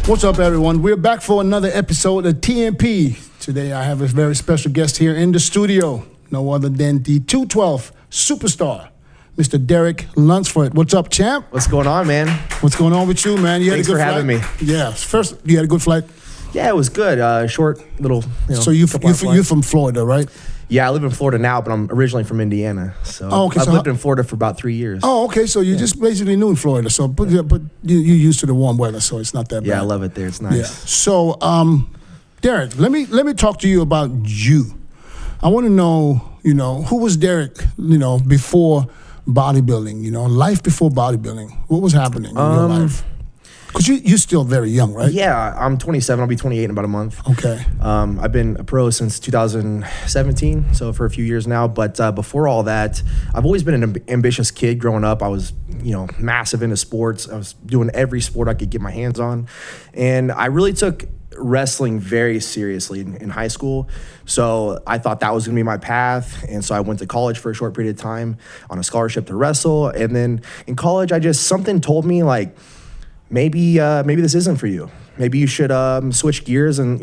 What's up, everyone? We're back for another episode of TMP. Today, I have a very special guest here in the studio. No other than the 212 superstar, Mr. Derek Lunsford. What's up, champ? What's going on, man? What's going on with you, man? You Thanks had a good for flight? having me. Yeah. First, you had a good flight? Yeah, it was good. Short little. So you're from Florida, right? Yeah, I live in Florida now, but I'm originally from Indiana. So I've lived in Florida for about 3 years. Oh, okay. So you just basically new in Florida. So, but you're used to the warm weather, so it's not that bad. Yeah, I love it there. It's nice. Yeah. So, Derek, let me talk to you about you. I want to know, who was Derek, before bodybuilding, life before bodybuilding. What was happening in your life? Because you're still very young, right? Yeah, I'm 27. I'll be 28 in about a month. Okay. I've been a pro since 2017, so for a few years now. But before all that, I've always been an ambitious kid growing up. I was, massive into sports. I was doing every sport I could get my hands on. And I really took wrestling very seriously in high school. So I thought that was going to be my path. And so I went to college for a short period of time on a scholarship to wrestle. And then in college, something told me like, maybe this isn't for you. Maybe you should switch gears and,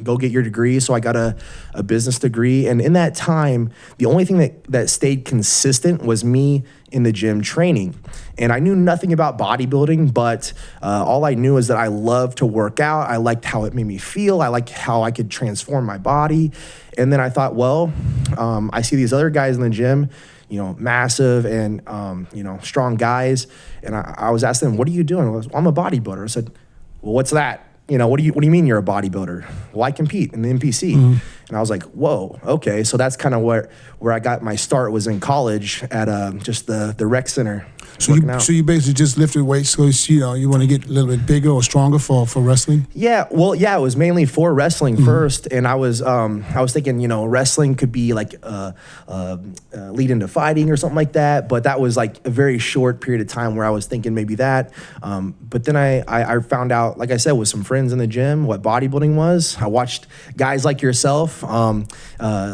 go get your degree. So I got a business degree. And in that time, the only thing that stayed consistent was me in the gym training. And I knew nothing about bodybuilding, but all I knew is that I loved to work out. I liked how it made me feel. I liked how I could transform my body. And then I thought, well, I see these other guys in the gym, massive and, strong guys. And I was asking them, what are you doing? I'm a bodybuilder. I said, well, what's that? What do you mean you're a bodybuilder? Well, I compete in the NPC. Mm-hmm. And I was like, whoa, okay. So that's kind of where I got my start, was in college at just the rec center. So you basically just lifted weights because you want to get a little bit bigger or stronger for wrestling? Yeah, well, it was mainly for wrestling first, and I was thinking wrestling could be like lead into fighting or something like that, but that was like a very short period of time where I was thinking maybe that. But then I found out, like I said, with some friends in the gym, what bodybuilding was. I watched guys like yourself, a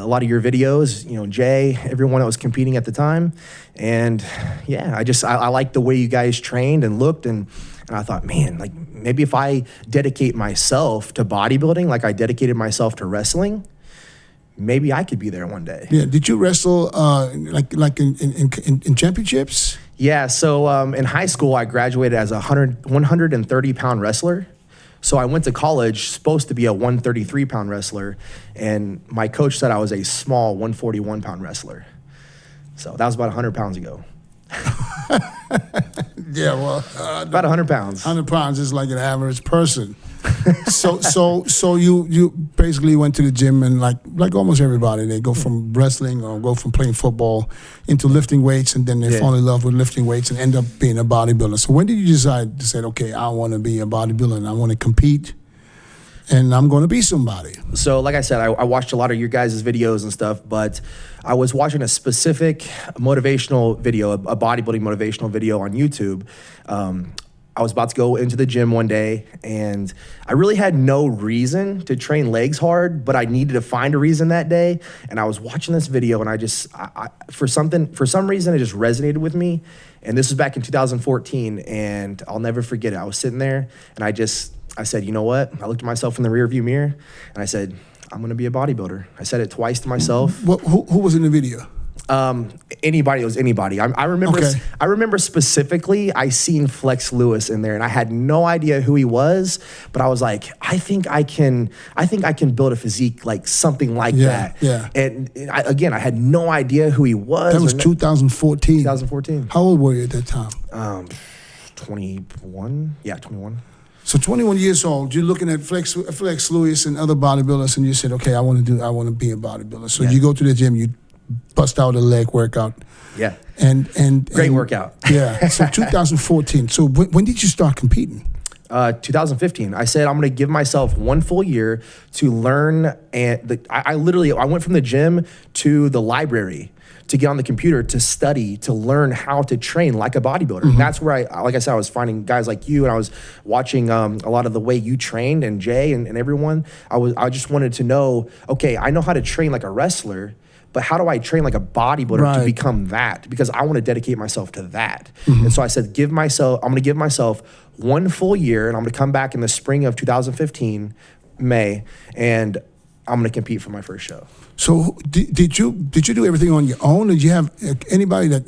lot of your videos, Jay, everyone that was competing at the time. And yeah, I liked the way you guys trained and looked, and I thought, man, like maybe if I dedicate myself to bodybuilding like I dedicated myself to wrestling, maybe I could be there one day. Yeah. Did you wrestle like in championships? Yeah. So in high school, I graduated as a 130-pound wrestler. So I went to college supposed to be a 133-pound wrestler, and my coach said I was a small 141-pound wrestler. So that was about 100 pounds ago. Yeah, well, about 100 pounds. 100 pounds is like an average person. So you basically went to the gym, and like almost everybody, they go from wrestling or go from playing football into lifting weights, and then they fall in love with lifting weights and end up being a bodybuilder. So when did you decide to say, okay, I want to be a bodybuilder and I want to compete, and I'm going to be somebody? So like I said, I watched a lot of your guys' videos and stuff, but I was watching a specific motivational video, a bodybuilding motivational video on YouTube. I was about to go into the gym one day, and I really had no reason to train legs hard, but I needed to find a reason that day. And I was watching this video, and I for some reason, it just resonated with me. And this was back in 2014, and I'll never forget it. I was sitting there, and I said, you know what? I looked at myself in the rearview mirror, and I said, I'm going to be a bodybuilder. I said it twice to myself. Who was in the video? Anybody. It was anybody. I remember. Okay. I remember specifically. I seen Flex Lewis in there, and I had no idea who he was. But I was like, I think I can build a physique like something like that. Yeah. And I had no idea who he was. That was 2014. 2014. How old were you at that time? 21. Yeah, 21. So 21 years old, you're looking at Flex Lewis and other bodybuilders, and you said, okay, I want to be a bodybuilder. So you go to the gym, you bust out a leg workout. Yeah. And great workout. Yeah. So 2014. So when did you start competing? 2015. I said I'm going to give myself one full year to learn, and I went from the gym to the library to get on the computer, to study, to learn how to train like a bodybuilder. Mm-hmm. That's where like I said, I was finding guys like you, and I was watching a lot of the way you trained, and Jay and everyone. I just wanted to know, okay, I know how to train like a wrestler, but how do I train like a bodybuilder to become that? Because I want to dedicate myself to that. And so I said, I'm going to give myself 1 full year, and I'm going to come back in the spring of 2015, May, and I'm going to compete for my first show. So did you do everything on your own? Or did you have anybody that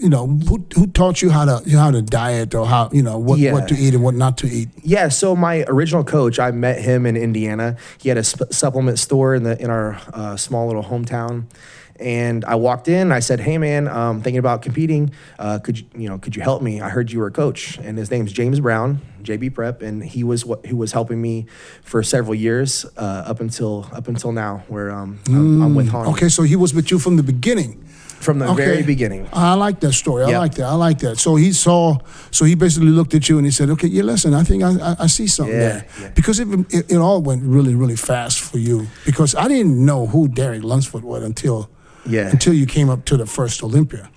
who taught you how to diet or how what to eat and what not to eat? Yeah. So my original coach, I met him in Indiana. He had a supplement store in our small little hometown. And I walked in. I said, "Hey, man, thinking about competing. Could you help me? I heard you were a coach." And his name's James Brown, JB Prep, and he was helping me for several years up until now, where I'm with Han. Okay, so he was with you from the beginning. From the very beginning. I like that story. I like that. So he basically looked at you and he said, "Okay, yeah, listen, I think I see something there." Yeah. Because it all went really, really fast for you. Because I didn't know who Derek Lunsford was until you came up to the first Olympia,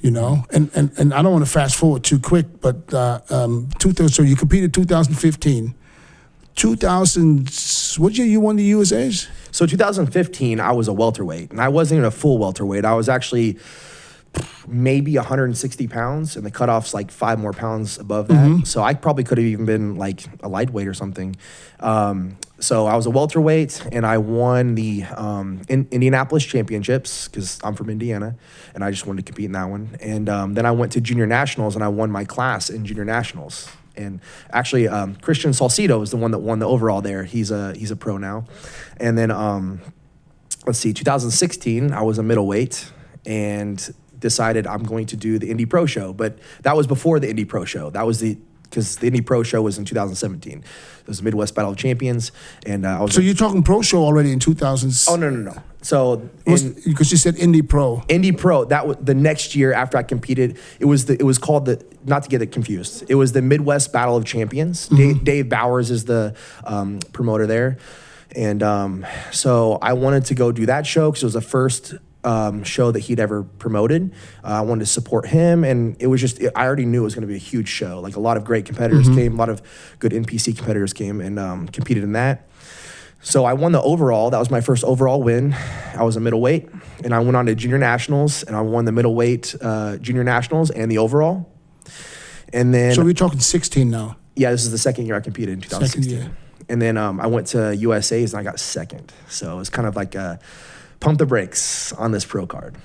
And I don't want to fast forward too quick, but so you competed 2015. 2000, what year you won the USAs? So 2015, I was a welterweight, and I wasn't even a full welterweight. I was actually maybe 160 pounds, and the cutoff's like 5 more pounds above that. So I probably could have even been like a lightweight or something. So I was a welterweight, and I won the Indianapolis Championships because I'm from Indiana, and I just wanted to compete in that one. And then I went to Junior Nationals, and I won my class in Junior Nationals. And actually, Christian Salcido is the one that won the overall there. He's a pro now. And then, 2016, I was a middleweight and decided I'm going to do the Indy Pro Show. But that was before the Indy Pro Show. Because the Indy Pro Show was in 2017. It was the Midwest Battle of Champions, and I was. So you're talking Pro Show already in 2000? Oh no. So because you said Indy Pro. Indy Pro. That was the next year after I competed. It was called the, not to get it confused. It was the Midwest Battle of Champions. Dave Bowers is the promoter there, and so I wanted to go do that show because it was the first show that he'd ever promoted. I wanted to support him, and it was just, I already knew it was going to be a huge show. Like a lot of great competitors came, a lot of good NPC competitors came and competed in that. So I won the overall. That was my first overall win. I was a middleweight, and I went on to Junior Nationals, and I won the middleweight Junior Nationals and the overall. And then, so we're talking 16 now. Yeah, this is the second year I competed in 2016. Second year. And then I went to USA's and I got second. So it was kind of like pump the brakes on this pro card.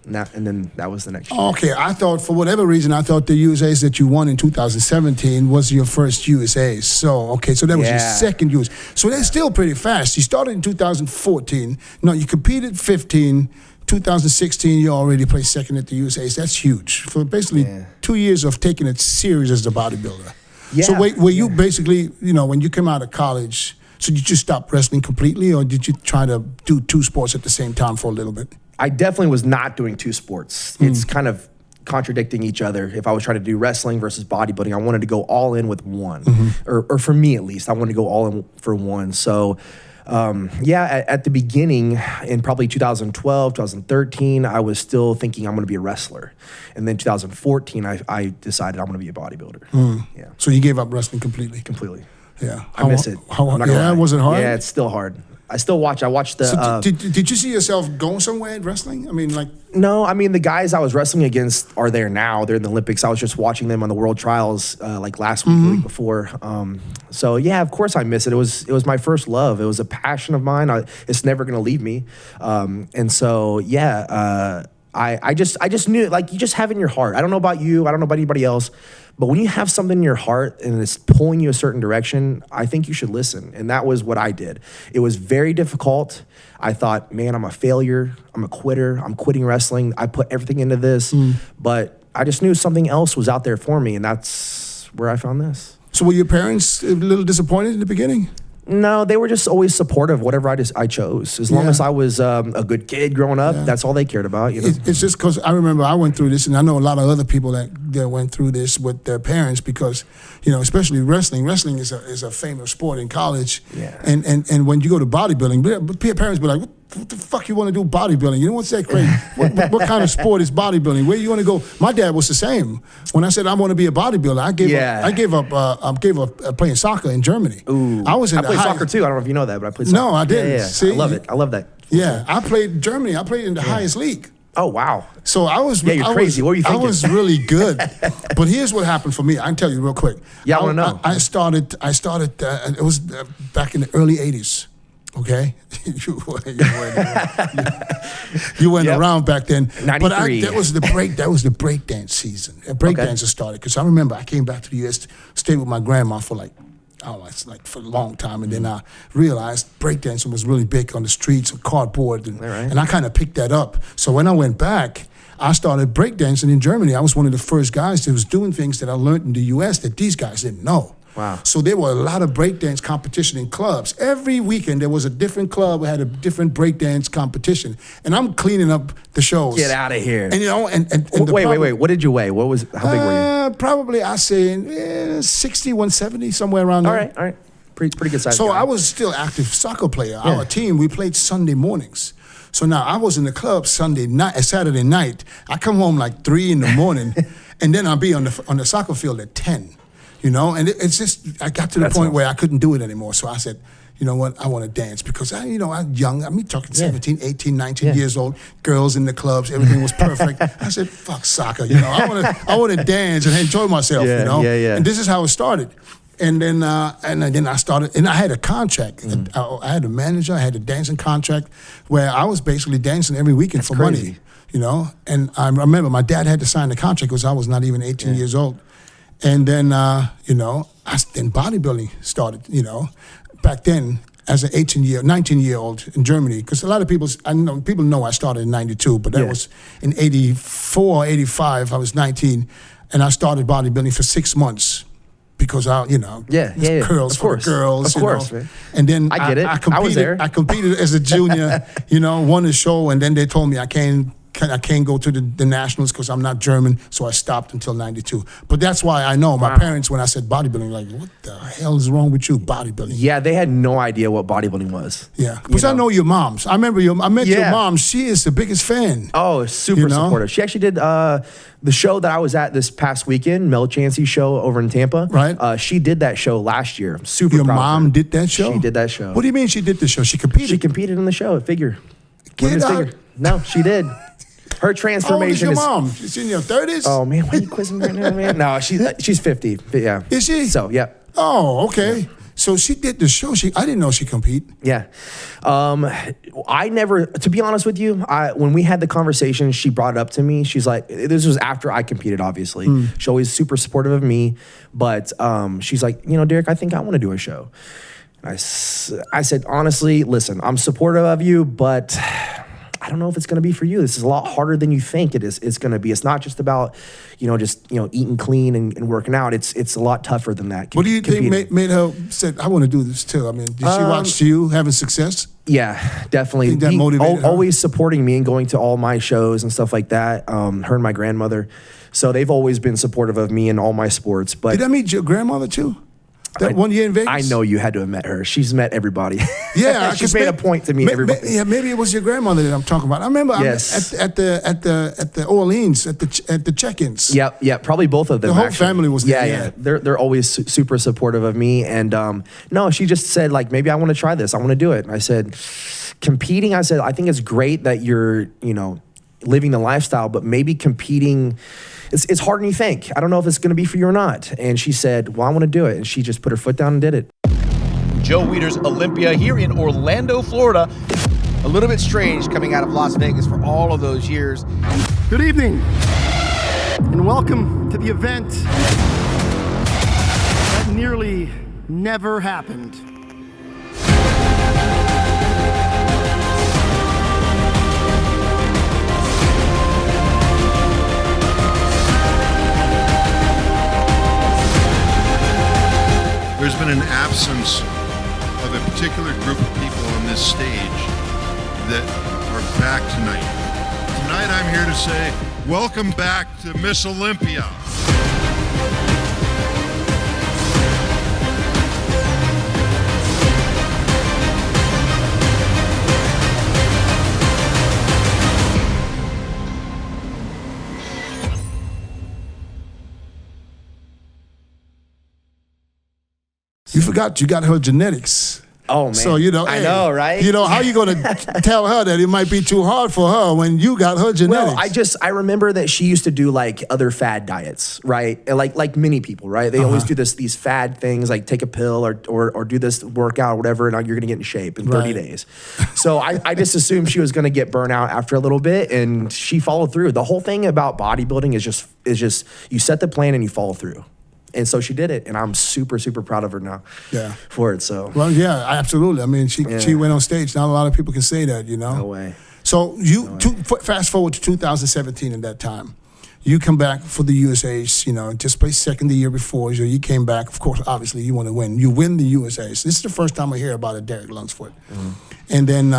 And then that was the next year. Okay, I thought, for whatever reason, the USAs that you won in 2017 was your first USAs. So that was your second US. So that's still pretty fast. You started in 2014. No, you competed 15. 2016, you already placed second at the USAs. That's huge. For basically 2 years of taking it serious as a bodybuilder. Yeah. So were you basically, when you came out of college, so did you stop wrestling completely, or did you try to do 2 sports at the same time for a little bit? I definitely was not doing 2 sports. It's kind of contradicting each other. If I was trying to do wrestling versus bodybuilding, I wanted to go all in with one. Or for me at least, I wanted to go all in for one. So at the beginning, in probably 2012, 2013, I was still thinking I'm going to be a wrestler. And then 2014, I decided I'm going to be a bodybuilder. Yeah. So you gave up wrestling completely? Completely. Yeah. I miss it. Was it hard? Yeah, it's still hard. I still watch. I watched the. So did you see yourself going somewhere in wrestling? I mean, like. No, I mean the guys I was wrestling against are there now. They're in the Olympics. I was just watching them on the World Trials like last week, the week before. So yeah, of course I miss it. It was my first love. It was a passion of mine. It's never gonna leave me. And so yeah, I just knew, like, you just have it in your heart. I don't know about you. I don't know about anybody else. But when you have something in your heart and it's pulling you a certain direction, I think you should listen. And that was what I did. It was very difficult. I thought, man, I'm a failure. I'm a quitter. I'm quitting wrestling. I put everything into this. But I just knew something else was out there for me, and that's where I found this. So were your parents a little disappointed in the beginning? No, they were just always supportive of whatever I chose. As long as I was a good kid growing up, that's all they cared about. It's just because I remember I went through this, and I know a lot of other people that went through this with their parents because, especially wrestling. Wrestling is a famous sport in college. Yeah. And when you go to bodybuilding, parents be like, what the fuck you want to do bodybuilding? What's that crazy? what kind of sport is bodybuilding? Where you want to go? My dad was the same. When I said I want to be a bodybuilder, I gave up playing soccer in Germany. Ooh. I played soccer too. I don't know if you know that, but I played soccer. No, I didn't. Yeah. See? I love it. I love that Yeah, I played in Germany. I played in the highest league. Oh, wow. So I was. Yeah, you're crazy. What were you thinking? I was really good. But here's what happened for me. I can tell you real quick. Yeah, I want to know. I started. It was back in the early '80s. Okay, you weren't around back then. 93. But that was the breakdance season. Breakdance started because I remember I came back to the U.S. stayed with my grandma for it's like for a long time, and then I realized breakdancing was really big on the streets of cardboard, and I kind of picked that up. So when I went back, I started breakdancing in Germany. I was one of the first guys that was doing things that I learned in the U.S. that these guys didn't know. Wow. So there were a lot of breakdance competition in clubs. Every weekend there was a different club that had a different breakdance competition. And I'm cleaning up the shows. Get out of here. And wait. What did you weigh? How big were you? Probably I say 60, 170, somewhere around there. All right. Pretty good size. So guy. I was still active soccer player. Our team, we played Sunday mornings. So now I was in the club Saturday night. I come home like 3 in the morning, and then I'll be on the soccer field at 10. And it's just, I got to the point where I couldn't do it anymore. So I said, you know what, I want to dance because I'm young. I'm talking 17, 18, 19 years old, girls in the clubs, everything was perfect. I said, fuck soccer, I want to dance and enjoy myself, Yeah. And this is how it started. And then I started, and I had a contract. I had a manager, I had a dancing contract where I was basically dancing every weekend for crazy. money, And I remember my dad had to sign the contract because I was not even 18 years old. And then, then bodybuilding started, back then as an 19-year-old in Germany. Because a lot of people know I started in 92, but that was in 84, 85, I was 19. And I started bodybuilding for 6 months because curls for the girls. Of course, man. And then I get it. I was there. I competed as a junior, won a show, and then they told me I can't go to the nationals because I'm not German, so I stopped until 92. But that's why I know my parents, when I said bodybuilding, like, what the hell is wrong with you, bodybuilding? Yeah, they had no idea what bodybuilding was. Yeah, because I know your moms. I remember I met your mom. She is the biggest fan. Oh, super supportive. She actually did the show that I was at this past weekend, Mel Chancey's show over in Tampa. Right. She did that show last year. Super Your proud mom of her. did that show? She did that show. What do you mean she did the show? She competed? She competed in the show at figure. Get out. Figure. No, she did. Her transformation is... How old is your mom? She's in your 30s? Oh, man, why are you quizzing me right now, man? No, she's 50. Yeah. Is she? So, yeah. Oh, okay. Yeah. So she did the show. I didn't know she compete. Yeah. I never, to be honest with you, when we had the conversation, she brought it up to me. She's like, this was after I competed, obviously. She's always super supportive of me. But she's like, Derek, I think I want to do a show. And I said, honestly, listen, I'm supportive of you, but I don't know if it's going to be for you. This is a lot harder than you think it's going to be. It's not just about, eating clean and working out. It's a lot tougher than that. What do you think made her said, I want to do this too? I mean, did she watch you having success? Yeah, definitely. Think that motivated her? Always supporting me and going to all my shows and stuff like that. Her and my grandmother. So they've always been supportive of me in all my sports. But did I meet your grandmother too? That one year in Vegas? I know you had to have met her. She's met everybody. Yeah. She's made a point to meet everybody. Maybe it was your grandmother that I'm talking about. I remember at the Orleans, at the check-ins. Yeah, probably both of them. The whole family was there. Yeah. They're always super supportive of me. And no, she just said, like, maybe I want to try this. I want to do it. And I said, competing, I think it's great that you're, living the lifestyle, but maybe competing, it's harder than you think. I don't know if it's going to be for you or not. And she said, well, I want to do it. And she just put her foot down and did it. Joe Weider's Olympia here in Orlando, Florida. A little bit strange coming out of Las Vegas for all of those years. Good evening, and welcome to the event that nearly never happened. There's been an absence of a particular group of people on this stage that are back tonight. Tonight I'm here to say, welcome back to Miss Olympia. You forgot you got her genetics. Oh, man. So, you know, I know, right? You know, how you going to tell her that it might be too hard for her when you got her genetics? Well, I remember that she used to do like other fad diets, right? And like many people, right? They always do these fad things, like take a pill or do this workout or whatever, and you're going to get in shape in 30 days. So I just assumed she was going to get burnt out after a little bit, and she followed through. The whole thing about bodybuilding is just you set the plan and you follow through. And so she did it, and I'm super, super proud of her now for it. So well, yeah, absolutely. I mean, she went on stage. Not a lot of people can say that, you know. No way. So fast forward to 2017 at that time. You come back for the USAs, you know, just placed second the year before. So you came back. Of course, obviously, you want to win. You win the USAs. This is the first time I hear about a Derek Lunsford. And then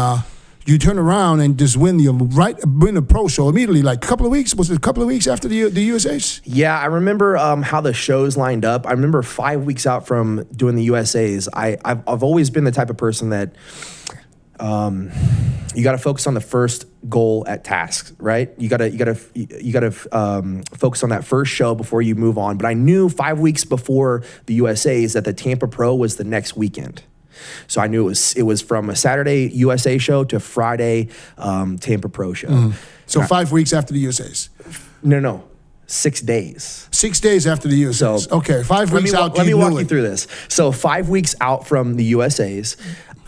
you turn around and just win the pro show immediately, like a couple of weeks. Was it a couple of weeks after the USAs? Yeah, I remember how the shows lined up. I remember 5 weeks out from doing the USAs. I've always been the type of person that you got to focus on the first goal at tasks, right? You got to focus on that first show before you move on. But I knew 5 weeks before the USAs that the Tampa Pro was the next weekend. So I knew it was from a Saturday USA show to Friday Tampa Pro show. So 5 weeks after the USAs? No. 6 days. 6 days after the USAs. So, okay, 5 weeks out. Let me walk you through this. So 5 weeks out from the USAs,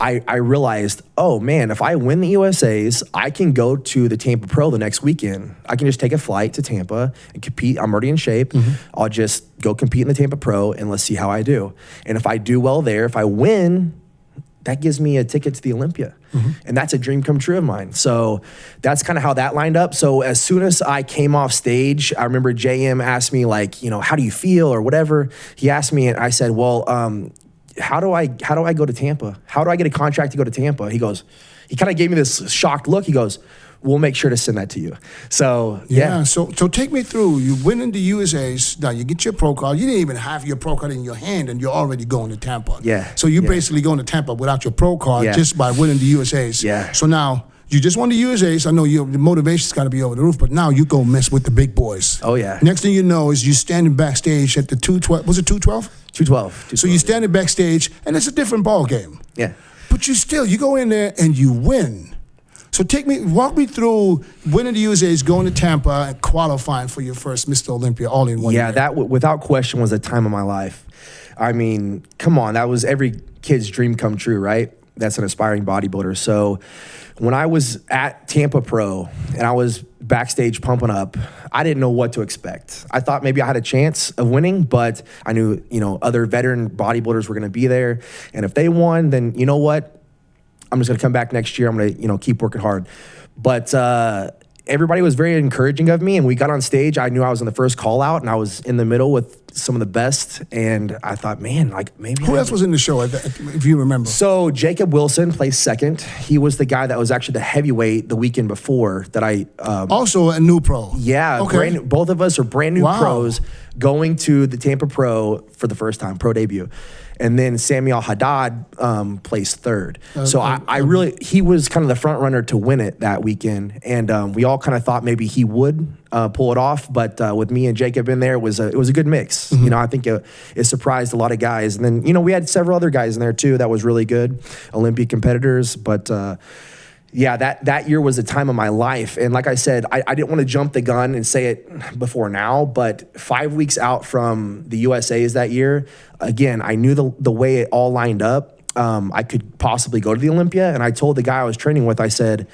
I realized, oh man, if I win the USAs, I can go to the Tampa Pro the next weekend. I can just take a flight to Tampa and compete. I'm already in shape. I'll just go compete in the Tampa Pro and let's see how I do. And if I do well there, if I win, that gives me a ticket to the Olympia. And that's a dream come true of mine. So that's kind of how that lined up. So as soon as I came off stage, I remember JM asked me like, you know, how do you feel or whatever. He asked me and I said, well, how do I go to Tampa? How do I get a contract to go to Tampa? He kind of gave me this shocked look. He goes, we'll make sure to send that to you. So, yeah. So take me through. You win in the USAs. Now you get your pro card. You didn't even have your pro card in your hand, and you're already going to Tampa. Yeah. So you're basically going to Tampa without your pro card just by winning the USAs. Yeah. So now you just won the USAs. I know your motivation's got to be over the roof, but now you go mess with the big boys. Oh, yeah. Next thing you know is you standing backstage at the 212. Was it 212? 212. So you standing backstage, and it's a different ball game. Yeah. But you go in there and you win. So walk me through winning the USAs, going to Tampa, and qualifying for your first Mr. Olympia all in 1 year. Yeah, that without question was a time of my life. I mean, come on, that was every kid's dream come true, right? That's an aspiring bodybuilder. So when I was at Tampa Pro and I was backstage pumping up, I didn't know what to expect. I thought maybe I had a chance of winning, but I knew, other veteran bodybuilders were going to be there. And if they won, then you know what? I'm just going to come back next year. I'm going to, keep working hard. But everybody was very encouraging of me, and we got on stage. I knew I was in the first call out, and I was in the middle with some of the best. And I thought, man, like maybe. Who else was in the show, if you remember? So Jacob Wilson placed second. He was the guy that was actually the heavyweight the weekend before that I. Also a new pro. Yeah, okay. Both of us are brand new pros going to the Tampa Pro for the first time, pro debut. And then Samuel Haddad placed third. He was kind of the front runner to win it that weekend. And we all kind of thought maybe he would pull it off. But with me and Jacob in there, it was a good mix. Mm-hmm. I think it surprised a lot of guys. And then, we had several other guys in there too that was really good, Olympian competitors. But yeah, that year was a time of my life. And like I said, I didn't want to jump the gun and say it before now, but 5 weeks out from the USAs that year, again, I knew the way it all lined up. I could possibly go to the Olympia. And I told the guy I was training with, I said,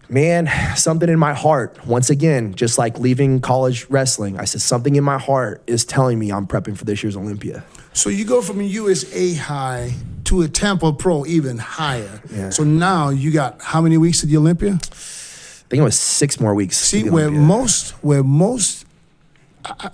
man, something in my heart, once again, just like leaving college wrestling, I said, something in my heart is telling me I'm prepping for this year's Olympia. So you go from a USA high to a Tampa Pro even higher. Yeah. So now you got how many weeks to the Olympia? I think it was 6 more weeks. See, where most,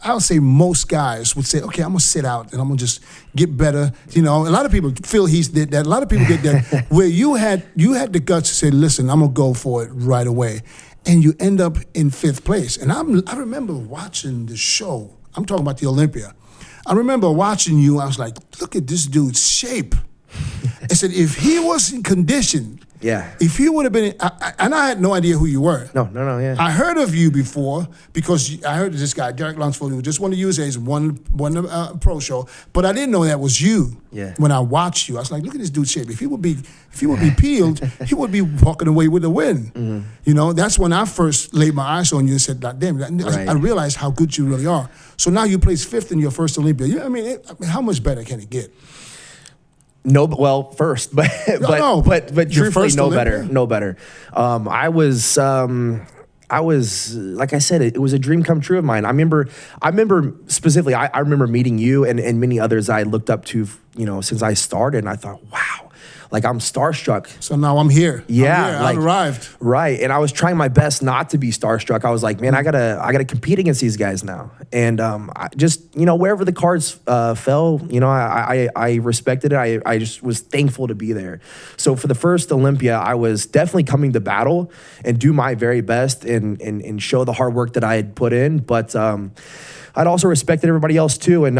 I'll say most guys would say, okay, I'm gonna sit out and I'm gonna just get better. A lot of people feel he's did that. A lot of people get that. Where you had the guts to say, listen, I'm gonna go for it right away, and you end up in 5th place. And I remember watching the show. I'm talking about the Olympia. I remember watching you. I was like, look at this dude's shape. I said, if he was in condition, Yeah. If you would have been, and I had no idea who you were. No, yeah. I heard of you before because I heard of this guy, Derek Lunsford, who just won the USA's, won the pro show, but I didn't know that was you. Yeah. When I watched you, I was like, look at this dude's shape. If he would be peeled, he would be walking away with a win. Mm-hmm. You know, that's when I first laid my eyes on you and said, damn, Right. I realized how good you really are. So now you placed 5th in your first Olympia. I mean, how much better can it get? No, well, first, but your truthfully, first Olympia? no better. I was like I said, it was a dream come true of mine. I remember specifically, I remember meeting you and many others I looked up to, since I started, and I thought, wow. Like, I'm starstruck. So now I'm here. Yeah, I arrived. Right, and I was trying my best not to be starstruck. I was like, man, I gotta compete against these guys now. And I just, wherever the cards fell, I respected it. I just was thankful to be there. So for the first Olympia, I was definitely coming to battle and do my very best and show the hard work that I had put in. But I'd also respected everybody else too, and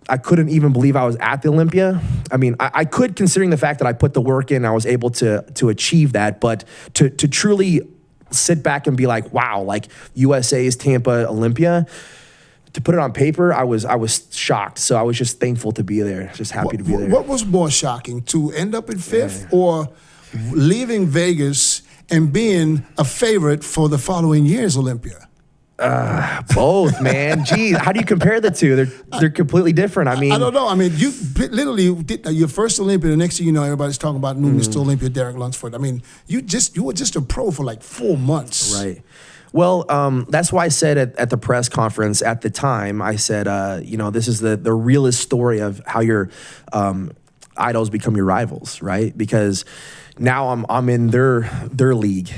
I couldn't even believe I was at the Olympia. I mean, I could, considering the fact that I put the work in, I was able to achieve that. But to truly sit back and be like, wow, like USA's Tampa Olympia, to put it on paper, I was shocked. So I was just thankful to be there, just happy to be there. What was more shocking, to end up in 5th or leaving Vegas and being a favorite for the following year's Olympia? Both, man. Geez, how do you compare the two? They're completely different. I mean, I don't know. I mean, you literally did your first Olympia. The next thing you know, everybody's talking about new Mr. Olympia, Derek Lunsford. I mean, you were just a pro for like 4 months. Right. Well, that's why I said at the press conference at the time, I said, this is the realest story of how your idols become your rivals, right? Because now I'm in their league.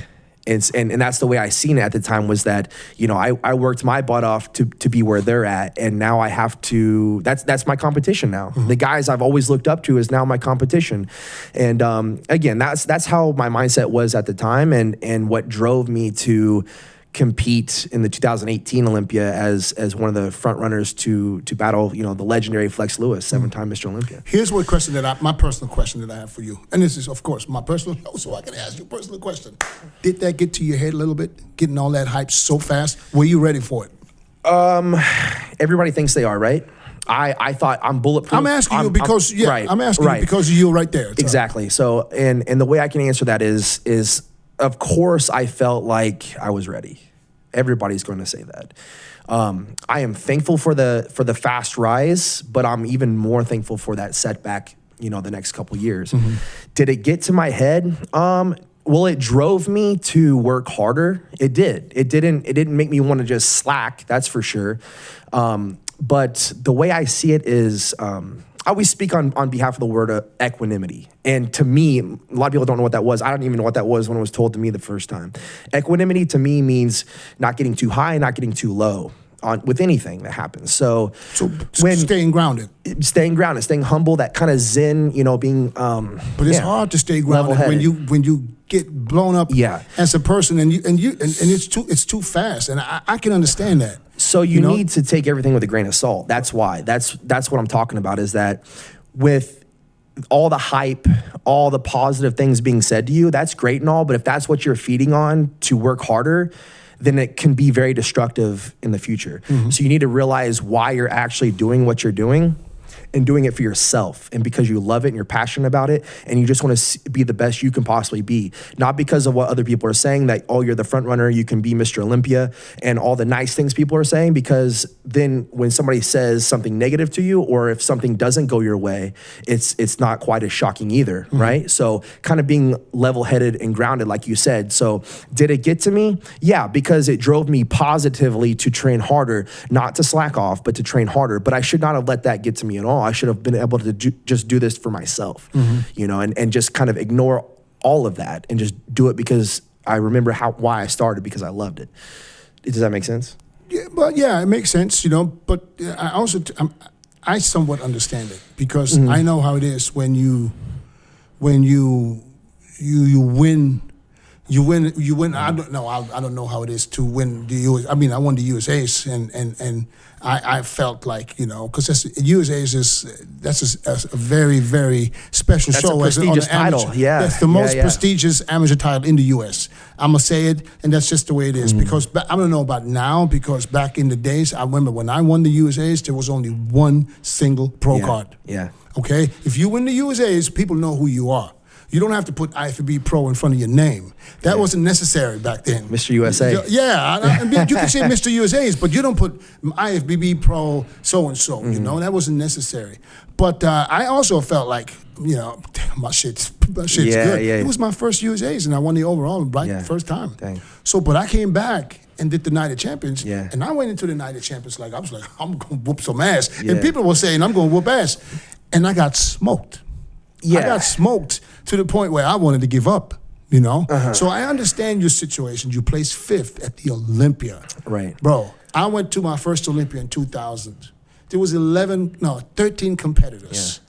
And that's the way I seen it at the time, was that, I worked my butt off to be where they're at. And now I have to, that's my competition now. Mm-hmm. The guys I've always looked up to is now my competition. And again, that's how my mindset was at the time, and what drove me to compete in the 2018 Olympia as one of the front runners to battle, the legendary Flex Lewis, 7-time Mr. Olympia. Here's my personal question that I have for you. And this is, of course, my personal show, so I can ask you a personal question. Did that get to your head a little bit, getting all that hype so fast? Were you ready for it? Everybody thinks they are, right? I thought I'm bulletproof. I'm asking you because you right there. Exactly. So, and the way I can answer that is of course I felt like I was ready. Everybody's going to say that. I am thankful for the fast rise, but I'm even more thankful for that setback, the next couple years. Mm-hmm. Did it get to my head? Well, it drove me to work harder. It did. It didn't make me want to just slack, that's for sure. But the way I see it is, I always speak on behalf of the word equanimity. And to me, a lot of people don't know what that was. I don't even know what that was when it was told to me the first time. Equanimity to me means not getting too high, not getting too low with anything that happens. So when staying grounded, staying humble, that kind of zen, being. But it's hard to stay grounded when you get blown up as a person, and it's too fast, and I can understand that. So you need to take everything with a grain of salt. That's why. That's what I'm talking about, is that with all the hype, all the positive things being said to you, that's great and all, but if that's what you're feeding on to work harder, then it can be very destructive in the future. Mm-hmm. So you need to realize why you're actually doing what you're doing, and doing it for yourself, and because you love it and you're passionate about it, and you just want to be the best you can possibly be. Not because of what other people are saying, that, oh, you're the front runner, you can be Mr. Olympia, and all the nice things people are saying, because then when somebody says something negative to you, or if something doesn't go your way, it's not quite as shocking either, mm-hmm. right? So kind of being level-headed and grounded, like you said. So did it get to me? Yeah, because it drove me positively to train harder, not to slack off, but to train harder. But I should not have let that get to me at all. I should have been able to just do this for myself, mm-hmm. And just kind of ignore all of that and just do it because I remember why I started, because I loved it. Does that make sense? Yeah, but it makes sense, But I also I somewhat understand it, because mm-hmm. I know how it is when you win You win. I don't know. I don't know how it is to win the US. I mean, I won the USA's, and I felt like, because USA's that's a very, very special That's show. a prestigious title. Yeah, that's the most prestigious amateur title in the US. I'm gonna say it, and that's just the way it is. Because I don't know about now, because back in the days, I remember when I won the USA's, there was only one single pro card. Yeah. Okay, if you win the USA's, people know who you are. You don't have to put IFBB Pro in front of your name. That wasn't necessary back then. Mr. USA. Yeah, you can say Mr. USA's, but you don't put IFBB Pro so-and-so, that wasn't necessary. But I also felt like, my shit's good. Yeah. It was my first USA's, and I won the overall first time. Dang. So, but I came back and did the Night of Champions, Yeah. and I went into the Night of Champions I was like, I'm going to whoop some ass. Yeah. And people were saying, I'm going to whoop ass. And I got smoked. Yeah. I got smoked to the point where I wanted to give up, So I understand your situation. You placed 5th at the Olympia. Right. Bro, I went to my first Olympia in 2000. There was 13 competitors.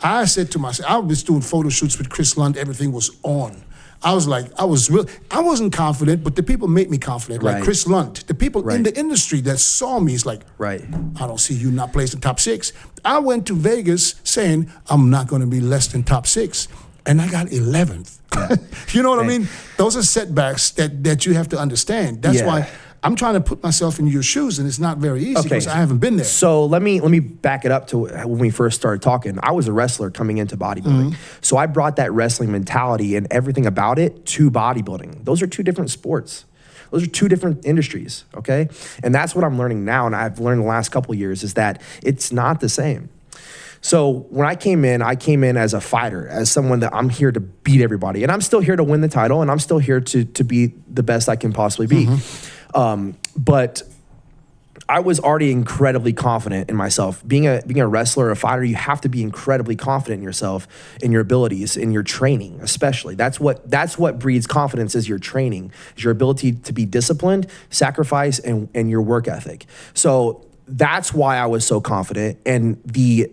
Yeah. I said to myself, I was doing photo shoots with Chris Lund. Everything was on. I was like, I wasn't confident, but the people made me confident. Like Chris Lund, the people in the industry that saw me is like, I don't see you not placing top 6. I went to Vegas saying, I'm not going to be less than top 6. And I got 11th. Yeah. You know what I mean? Those are setbacks that you have to understand. That's why I'm trying to put myself in your shoes, and it's not very easy because I haven't been there. So let me back it up to when we first started talking. I was a wrestler coming into bodybuilding. So I brought that wrestling mentality and everything about it to bodybuilding. Those are two different sports. Those are two different industries, okay? And that's what I'm learning now, and I've learned the last couple of years, is that it's not the same. So when I came in as a fighter, as someone that I'm here to beat everybody. And I'm still here to win the title, and I'm still here to be the best I can possibly be. But I was already incredibly confident in myself. Being a wrestler or a fighter, you have to be incredibly confident in yourself, in your abilities, in your training, especially. That's what breeds confidence, is your training, is your ability to be disciplined, sacrifice, and your work ethic. So that's why I was so confident. And the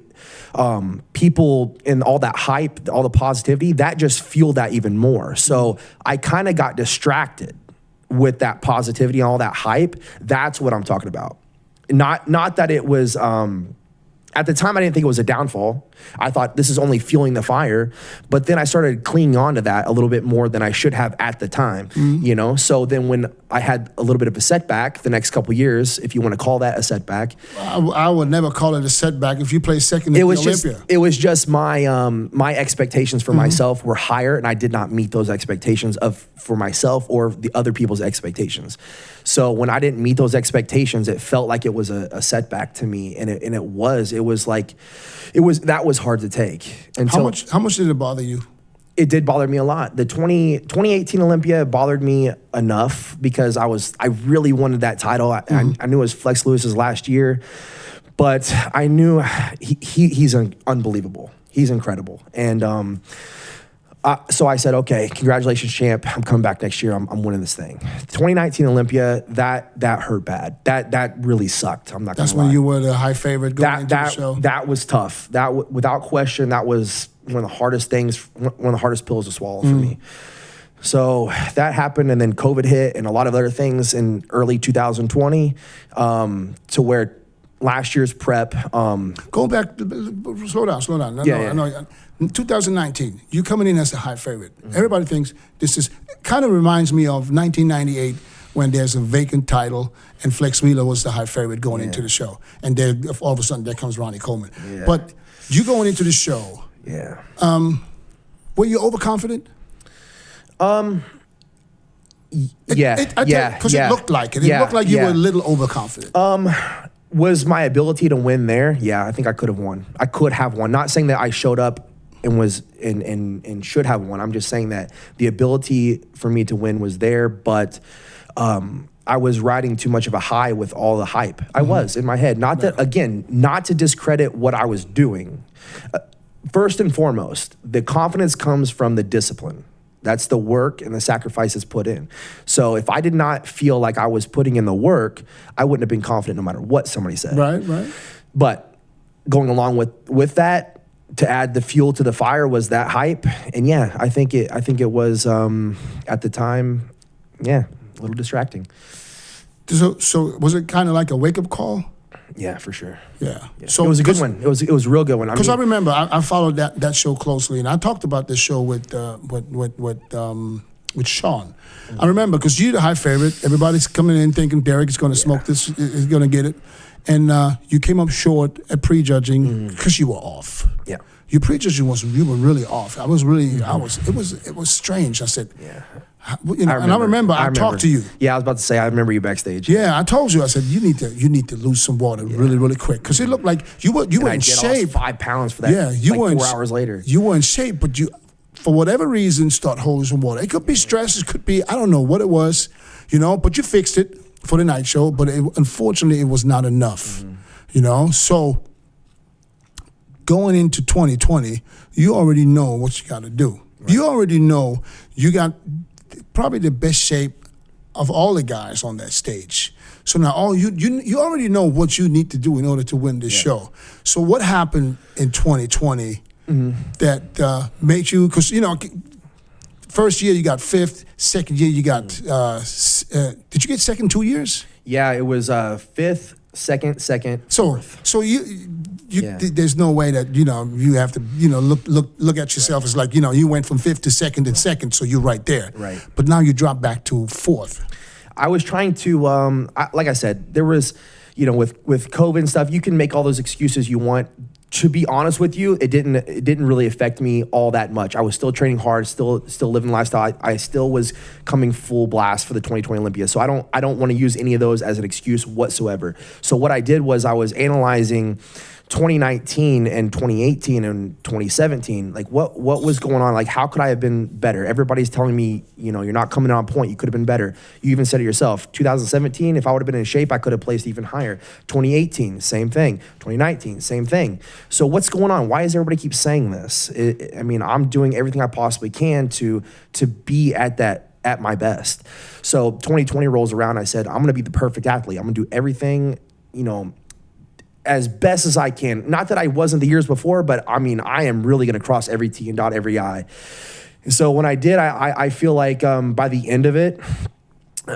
people and all that hype, all the positivity, that just fueled that even more. So I kind of got distracted with that positivity and all that hype. That's what I'm talking about. Not that it was, at the time I didn't think it was a downfall. I thought this is only fueling the fire, but then I started clinging on to that a little bit more than I should have at the time, So then when I had a little bit of a setback the next couple of years, if you want to call that a setback. I would never call it a setback if you play second at the Olympia. It was just my my expectations for myself were higher, and I did not meet those expectations for myself or the other people's expectations. So when I didn't meet those expectations, it felt like it was a setback to me, and it was that was hard to take. Until how much did it bother you? It did bother me a lot. The 2018 Olympia bothered me enough because I really wanted that title. I knew it was Flex Lewis's last year, but I knew he's unbelievable. He's incredible. And so I said, okay, congratulations, champ. I'm coming back next year. I'm winning this thing. 2019 Olympia, that hurt bad. That really sucked. I'm not gonna lie. That's when you were the high favorite going into the show? That was tough. Without question, that was one of the hardest things, one of the hardest pills to swallow for me. So that happened, and then COVID hit, and a lot of other things in early 2020, to where last year's prep. Go back, slow down. No. In 2019, you coming in as a high favorite. Everybody thinks this is, kind of reminds me of 1998 when there's a vacant title and Flex Wheeler was the high favorite going into the show. And then all of a sudden there comes Ronnie Coleman. Yeah. But you going into the show, were you overconfident? Yeah. Because it looked like it. It looked like you were a little overconfident. Was my ability to win there? Yeah, I think I could have won. I could have won. Not saying that I showed up and was and should have won. I'm just saying that the ability for me to win was there, but I was riding too much of a high with all the hype. I was in my head. Not to discredit what I was doing. First and foremost, the confidence comes from the discipline. That's the work and the sacrifices put in. So if I did not feel like I was putting in the work, I wouldn't have been confident no matter what somebody said. Right. But going along with that, to add the fuel to the fire was that hype. And yeah, I think it was at the time, a little distracting. So was it kind of like a wake up call? Yeah, for sure. Yeah. So it was a good one. It was a real good one. Because I remember I followed that show closely, and I talked about this show with Sean. I remember because you're the high favorite. Everybody's coming in thinking Derek is going to smoke this, is going to get it, and you came up short at prejudging because you were off. Yeah. Your prejudging you were really off. It was strange. I said, and I remember I talked to you. Yeah, I was about to say I remember you backstage. Yeah, I told you. I said you need to lose some water really quick because it looked like you were in shape. 5 pounds for that. Yeah, you like were 4 hours later. You were in shape, but you, for whatever reason, start holding some water. It could be stress. It could be I don't know what it was, but you fixed it for the night show. But unfortunately, it was not enough. So going into 2020, you already know what you got to do. Right. You already know you got probably the best shape of all the guys on that stage. So now you already know what you need to do in order to win this show. So what happened in 2020 that made you, because first year you got fifth, second year you got, did you get second 2 years? Yeah, it was fifth, second, fourth. So you there's no way that you have to look at yourself as like you went from fifth to second and second, so you're right there. Right. But now you drop back to fourth. I was trying to like I said, there was with COVID and stuff, you can make all those excuses you want. To be honest with you, it didn't really affect me all that much. I was still training hard, still living the lifestyle. I still was coming full blast for the 2020 Olympia. So I don't want to use any of those as an excuse whatsoever. So what I did was I was analyzing 2019 and 2018 and 2017, like what was going on? Like, how could I have been better? Everybody's telling me, you're not coming on point. You could have been better. You even said it yourself. 2017, if I would have been in shape, I could have placed even higher. 2018, same thing. 2019, same thing. So what's going on? Why does everybody keep saying this? I'm doing everything I possibly can to be at my best. So 2020 rolls around. I said, I'm going to be the perfect athlete. I'm going to do everything, as best as I can. Not that I wasn't the years before, but I am really going to cross every T and dot every I. And so when I did, I feel like by the end of it,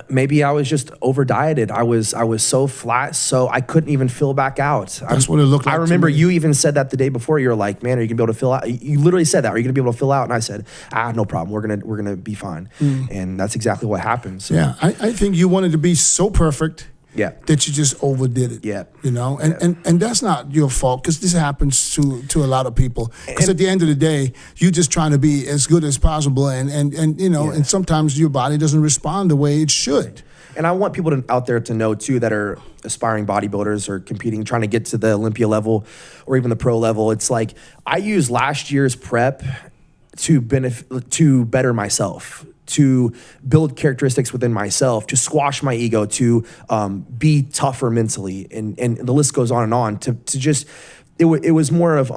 maybe I was just over dieted. I was so flat, so I couldn't even fill back out. That's what it looked like. I remember you even said that the day before. You were like, "Man, are you gonna be able to fill out?" You literally said that. Are you gonna be able to fill out? And I said, no problem. We're gonna be fine. And that's exactly what happened. So. Yeah, I think you wanted to be so perfect. Yeah. That you just overdid it. Yeah. And that's not your fault because this happens to a lot of people. Because at the end of the day, you're just trying to be as good as possible, and sometimes your body doesn't respond the way it should. And I want people out there to know too that are aspiring bodybuilders or competing, trying to get to the Olympia level or even the pro level. It's like I used last year's prep to better myself, to build characteristics within myself, to squash my ego, to be tougher mentally, and the list goes on and on. To just, it was more of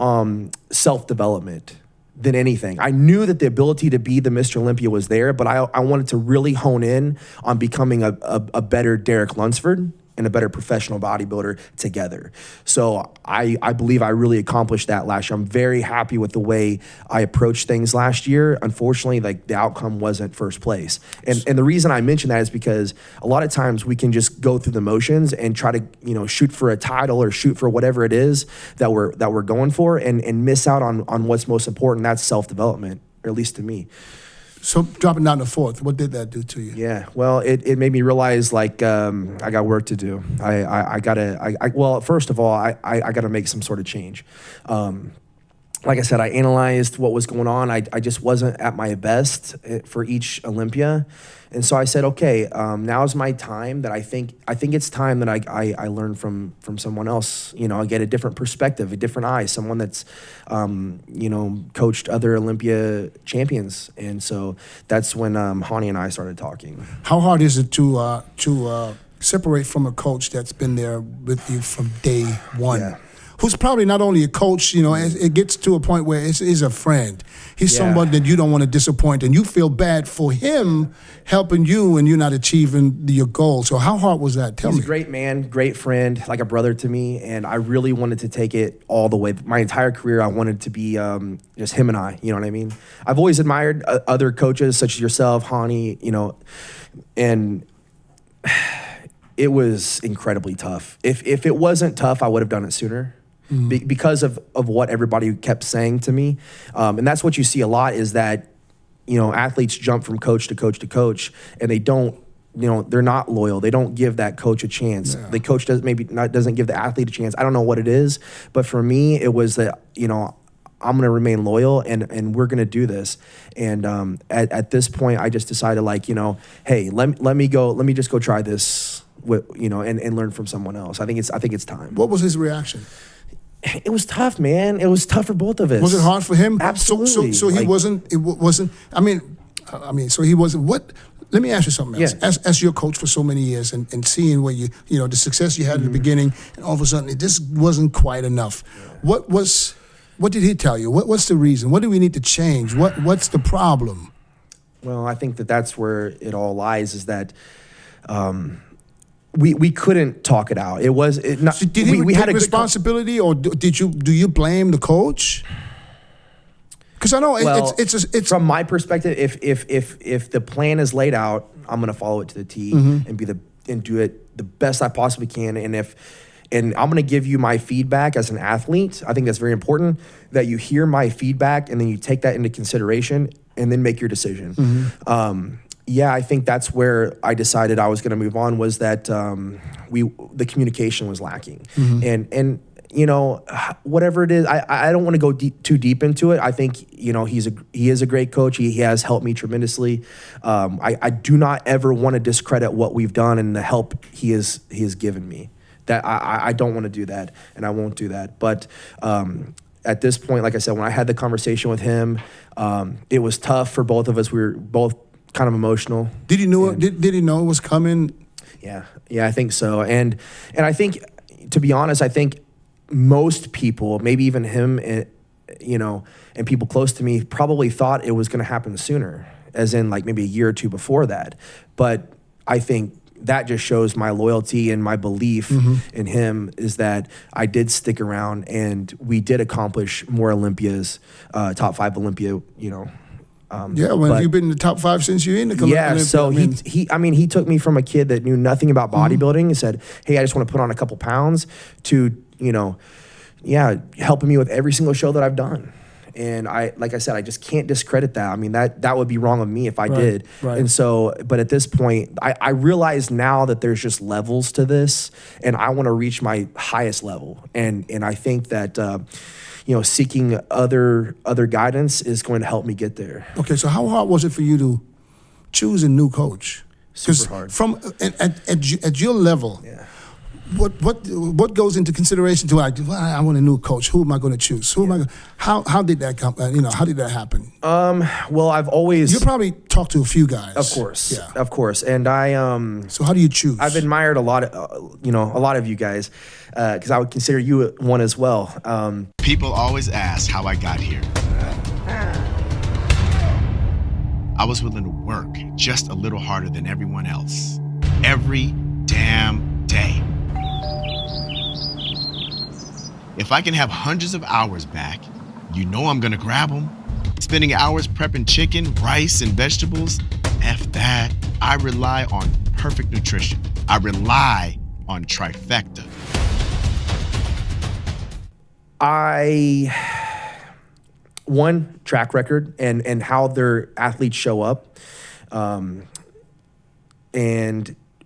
self-development than anything. I knew that the ability to be the Mr. Olympia was there, but I wanted to really hone in on becoming a better Derek Lunsford and a better professional bodybuilder together. So I believe I really accomplished that last year. I'm very happy with the way I approached things last year. Unfortunately, like the outcome wasn't first place. And the reason I mention that is because a lot of times we can just go through the motions and try to, shoot for a title or shoot for whatever it is that we're going for and miss out on what's most important. That's self-development, or at least to me. So dropping down to fourth, what did that do to you? Yeah, well, it made me realize like I got work to do. Well, first of all, I gotta make some sort of change. Like I said, I analyzed what was going on. I just wasn't at my best for each Olympia. And so I said, okay, now's my time. That I think it's time that I learn from someone else. I get a different perspective, a different eye, someone that's, coached other Olympia champions. And so that's when Hani and I started talking. How hard is it to separate from a coach that's been there with you from day one? Yeah. who's probably not only a coach, it gets to a point where he's a friend. He's somebody that you don't want to disappoint, and you feel bad for him helping you when you're not achieving your goal. So how hard was that? Tell me. He's a great man, great friend, like a brother to me, and I really wanted to take it all the way. My entire career, I wanted to be just him and I, you know what I mean? I've always admired other coaches such as yourself, Hani, and it was incredibly tough. If it wasn't tough, I would have done it sooner. Because of what everybody kept saying to me. And that's what you see a lot is that, athletes jump from coach to coach to coach, and they don't, they're not loyal. They don't give that coach a chance. Yeah. The coach doesn't give the athlete a chance. I don't know what it is, but for me, it was that, I'm going to remain loyal and we're going to do this. And at this point, I just decided hey, let me just go try this and learn from someone else. I think it's time. What was his reaction? It was tough, man. It was tough for both of us. Was it hard for him? Absolutely. So he wasn't. It wasn't. I mean. So he wasn't. What? Let me ask you something else. Yeah. As your coach for so many years and seeing where the success you had at the beginning, and all of a sudden this wasn't quite enough. Yeah. What did he tell you? What's the reason? What do we need to change? What's the problem? Well, I think that's where it all lies. Is that. We couldn't talk it out. It was not. So did he take responsibility, or do you blame the coach? Because I know it's from my perspective. If the plan is laid out, I'm going to follow it to the T and do it the best I possibly can. And I'm going to give you my feedback as an athlete. I think that's very important that you hear my feedback and then you take that into consideration and then make your decision. I think that's where I decided I was going to move on, was that the communication was lacking. And whatever it is, I don't want to go too deep into it. I think, he is a great coach. He has helped me tremendously. I do not ever want to discredit what we've done and the help he has given me. That I don't want to do that, and I won't do that. But at this point, like I said, when I had the conversation with him, it was tough for both of us. We were both kind of emotional. Did he know? Did he know it was coming? Yeah, I think so. And I think, to be honest, I think most people, maybe even him, and people close to me, probably thought it was going to happen sooner, as in maybe a year or two before that. But I think that just shows my loyalty and my belief in him, is that I did stick around and we did accomplish more Olympias, top 5 Olympia, you've been in the top 5 since you're in the Olympia. So he took me from a kid that knew nothing about bodybuilding and said, hey, I just want to put on a couple pounds, to, helping me with every single show that I've done. And like I said, I just can't discredit that. I mean, that would be wrong of me if I did. Right. And so, but at this point, I realize now that there's just levels to this, and I want to reach my highest level. And I think that, seeking other guidance is going to help me get there. Okay, so how hard was it for you to choose a new coach? Super hard. From at your level, what goes into consideration to I want a new coach? Who am I going to choose? Who am I? How did that come? How did that happen? Well, I've always. You probably talked to a few guys. Of course, yeah, of course. And I. So how do you choose? I've admired a lot of you guys, because I would consider you one as well. People always ask how I got here. I was willing to work just a little harder than everyone else, every damn day. If I can have hundreds of hours back, I'm gonna grab them. Spending hours prepping chicken, rice, and vegetables, F that. I rely on perfect nutrition. I rely on trifecta. One, track record and how their athletes show up. And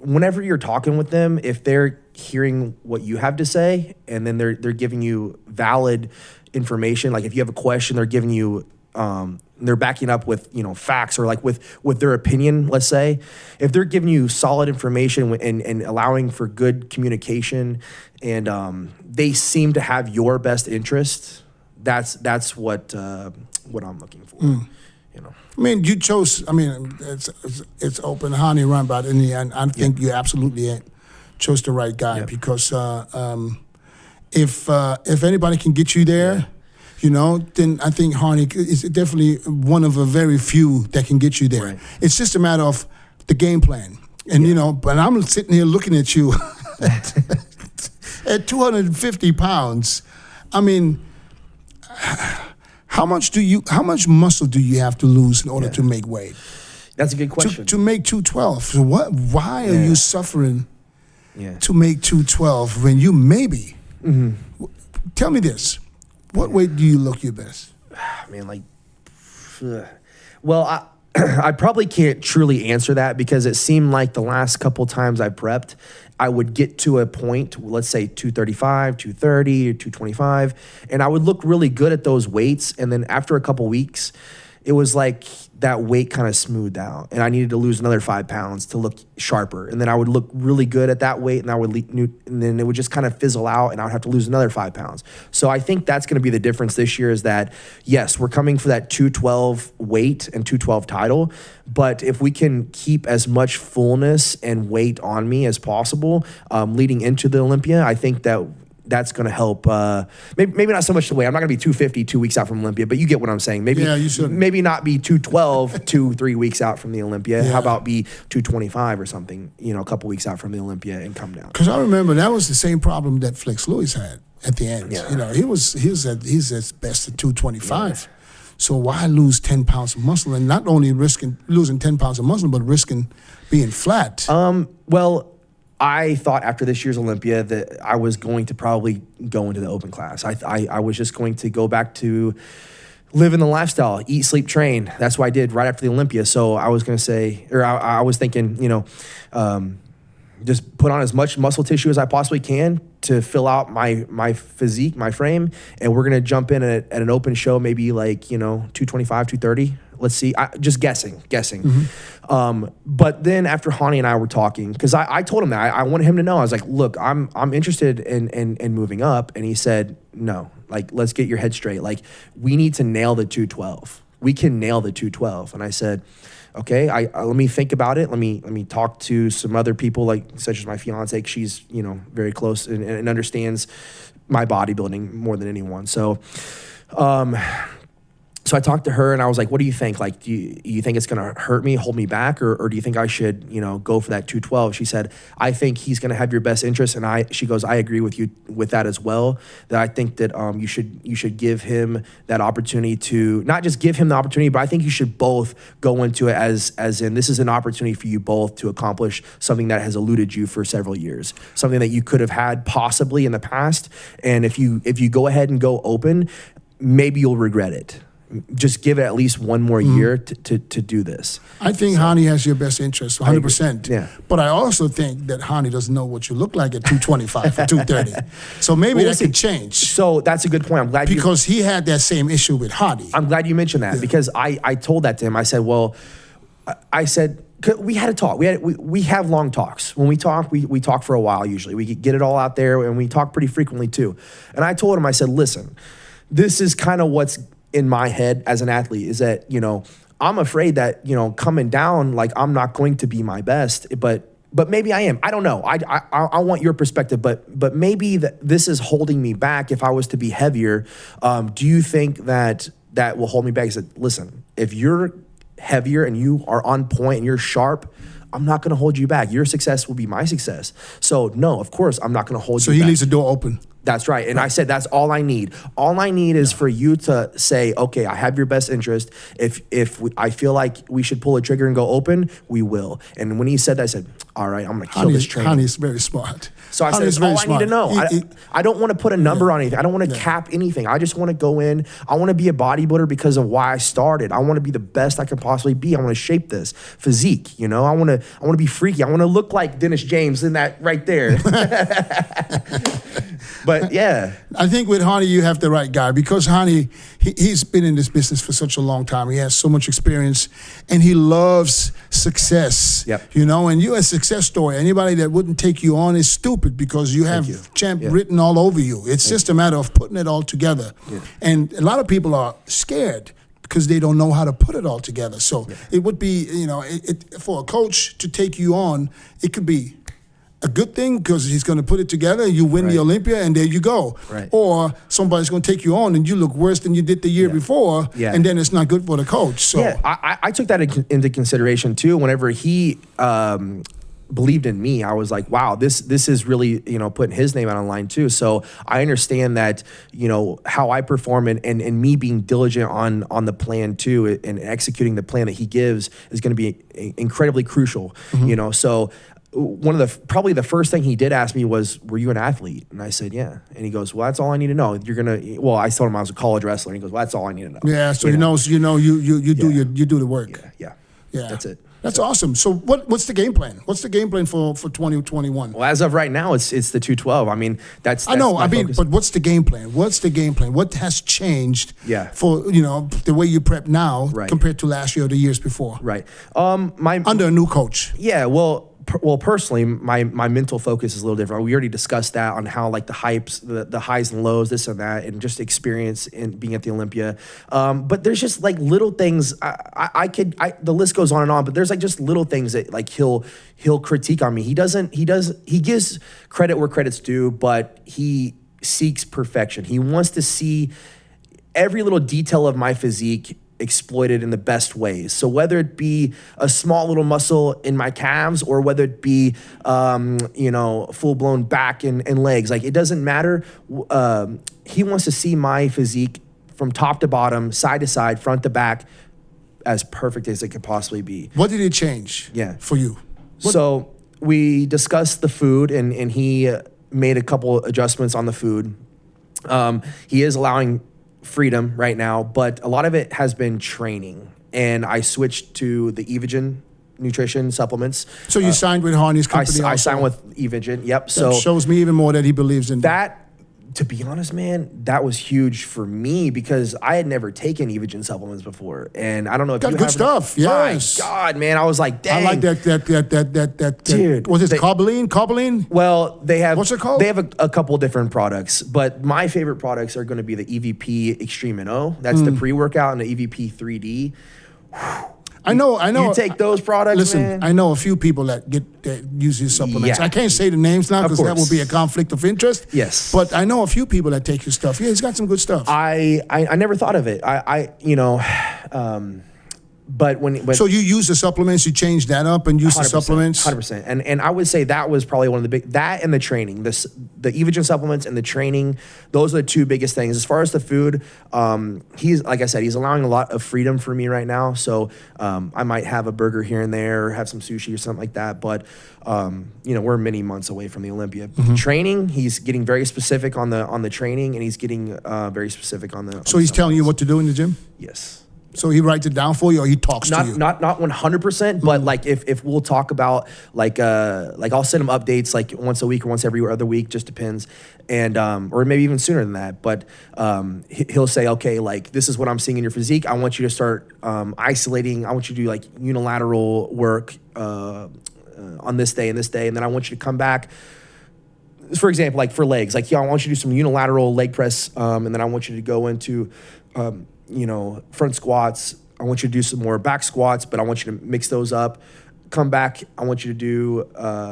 whenever you're talking with them, if they're hearing what you have to say, and then they're giving you valid information, like if you have a question, they're giving you, they're backing up with, facts, or with their opinion, let's say. If they're giving you solid information and allowing for good communication, and they seem to have your best interest, that's what I'm looking for. I mean, you chose. I mean, it's open honey run, but in the end, I think you absolutely chose the right guy, because if anybody can get you there, you know, then I think Harney is definitely one of a very few that can get you there. Right. It's just a matter of the game plan. And, you know, but I'm sitting here looking at you at 250 pounds. I mean, how much muscle do you have to lose in order to make weight? That's a good question. To make 212. So why are you suffering to make 212 when you maybe, tell me this, what weight do you look your best? Man, well, I probably can't truly answer that because it seemed like the last couple times I prepped, I would get to a point, let's say 235, 230, or 225, and I would look really good at those weights. And then after a couple weeks, it was like that weight kind of smoothed out, and I needed to lose another 5 pounds to look sharper. And then I would look really good at that weight, and and then it would just kind of fizzle out, and I would have to lose another 5 pounds. So I think that's going to be the difference this year is that, yes, we're coming for that 212 weight and 212 title, but if we can keep as much fullness and weight on me as possible leading into the Olympia, I think that's going to help. Maybe not so much the weight. I'm not going to be 250 2 weeks out from Olympia, but you get what I'm saying. Maybe maybe not be 212 2-3 weeks out from the Olympia. Yeah. How about be 225 or something? You know, a couple weeks out from the Olympia and come down. Because I remember that was the same problem that Flex Lewis had at the end. Yeah. You know, he's at best at 225. Yeah. So why lose 10 pounds of muscle and not only risking losing 10 pounds of muscle, but risking being flat? Well, I thought after this year's Olympia that I was going to probably go into the open class. I was just going to go back to living the lifestyle, eat, sleep, train. That's what I did right after the Olympia. So I was going to say, or I was thinking, you know, just put on as much muscle tissue as I possibly can to fill out my physique, my frame. And we're going to jump in at an open show, maybe like, you know, 225, 230. Let's see. Just guessing. Mm-hmm. But then after Hani and I were talking, because I told him that I wanted him to know. I was like, look, I'm interested in moving up, and he said, no. Like, let's get your head straight. Like, we need to nail the 212. We can nail the 212. And I said, okay. Let me think about it. Let me talk to some other people, like such as my fiance. She's, you know, very close and understands my bodybuilding more than anyone. So. So I talked to her and I was like, what do you think? Like, do you think it's going to hurt me, hold me back? Or do you think I should, you know, go for that 212? She said, I think he's going to have your best interest. And she goes, I agree with you with that as well. That I think that you should give him that opportunity to not just give him the opportunity, but I think you should both go into it as in this is an opportunity for you both to accomplish something that has eluded you for several years, something that you could have had possibly in the past. And if you go ahead and go open, maybe you'll regret it. Just give it at least one more year to do this. I think Hani has your best interest, 100%. Yeah. But I also think that Hani doesn't know what you look like at 225 or 230. So maybe that could change. So that's a good point. I'm glad because he had that same issue with Hani. I'm glad you mentioned that because I told that to him. I said, well, we had a talk. We have long talks. When we talk, we talk for a while usually. We get it all out there and we talk pretty frequently too. And I told him, I said, listen, this is kind of what's in my head as an athlete is that, you know, I'm afraid that, you know, coming down, like I'm not going to be my best, but maybe I am. I don't know. I want your perspective, but maybe this is holding me back if I was to be heavier. Do you think that will hold me back? He said, listen, if you're heavier and you are on point and you're sharp, I'm not going to hold you back. Your success will be my success. So no, of course, I'm not going to hold you back. So he leaves the door open. That's right. And I said, that's all I need. All I need is for you to say, okay, I have your best interest. If I feel like we should pull a trigger and go open, we will. And when he said that, I said, all right, I'm going to kill this train. Honey's very smart. So I said, that's all I need to know. I don't want to put a number on anything. I don't want to cap anything. I just want to go in. I want to be a bodybuilder because of why I started. I want to be the best I can possibly be. I want to shape this physique. You know, I want to be freaky. I want to look like Dennis James in that right there. But yeah, I think with Hani you have the right guy because Hani he's been in this business for such a long time. He has so much experience, and he loves success. Yep. You know, and you're a success story. Anybody that wouldn't take you on is stupid because you have champ written all over you. It's just a matter of putting it all together. Yeah. And a lot of people are scared because they don't know how to put it all together. So it would be, you know, for a coach to take you on, it could be a good thing because he's going to put it together. You win the Olympia, and there you go. Right. Or somebody's going to take you on, and you look worse than you did the year before, and then it's not good for the coach. So I took that into consideration too. Whenever he believed in me, I was like, wow, this is really, putting his name out on line too. So I understand that, how I perform and me being diligent on the plan too, and executing the plan that he gives is going to be incredibly crucial. So one of probably the first thing he did ask me was, were you an athlete? And I said, yeah. And he goes, well, that's all I need to know. I told him I was a college wrestler, and he goes, well, that's all I need to know. Yeah. So he knows, you do the work. Yeah. That's it. That's awesome. So what's the game plan? What's the game plan for 2021? Well, as of right now, it's the 212. I mean, that's I know. But what's the game plan? What's the game plan? What has changed? For the way you prep now compared to last year or the years before? Right. Under a new coach. Yeah. Well, personally, my mental focus is a little different. We already discussed that on how like the hypes, the highs and lows, this and that, and just experience in being at the Olympia. But there's just like little things. The list goes on and on. But there's like just little things that like he'll critique on me. He gives credit where credit's due, but he seeks perfection. He wants to see every little detail of my physique exploited in the best ways. So whether it be a small little muscle in my calves or whether it be, full-blown back and legs, like it doesn't matter. He wants to see my physique from top to bottom, side to side, front to back, as perfect as it could possibly be. What did it change for you? So we discussed the food and he made a couple adjustments on the food. He is allowing freedom right now, but a lot of it has been training, and I switched to the Evogen nutrition supplements. So you signed with Harney's company? I signed with Evogen. Yep. That so shows me even more that he believes in that. To be honest, man, that was huge for me because I had never taken Evogen supplements before, and I don't know if got you good stuff. Yes. My God, man, I was like, dang. I like that. Dude, was it Cobaline? Well, they have. What's it called? They have a couple different products, but my favorite products are going to be the EVP Extreme NO. That's the pre-workout, and the EVP 3D. I know. You take those products. Listen, man. I know a few people that use these supplements. Yeah. I can't say the names now because that will be a conflict of interest. Yes, but I know a few people that take your stuff. Yeah, he's got some good stuff. I never thought of it. But when so you use the supplements, you change that up and use the supplements. 100%. And I would say that was probably one of the big, that and the training, the Evogen supplements and the training. Those are the two biggest things. As far as the food, he's, like I said, he's allowing a lot of freedom for me right now. So I might have a burger here and there, or have some sushi or something like that. But we're many months away from the Olympia. Training, he's getting very specific on the training, and he's getting very specific on the. So he's telling you what to do in the gym? Yes. So he writes it down for you, or he talks to you? Not 100%, but like if we'll talk about like I'll send him updates like once a week or once every other week, just depends, and or maybe even sooner than that. But he'll say, okay, like this is what I'm seeing in your physique. I want you to start isolating. I want you to do like unilateral work on this day and this day, and then I want you to come back. For example, like for legs, like I want you to do some unilateral leg press, and then I want you to go into front squats. I want you to do some more back squats, but I want you to mix those up. Come back. I want you to do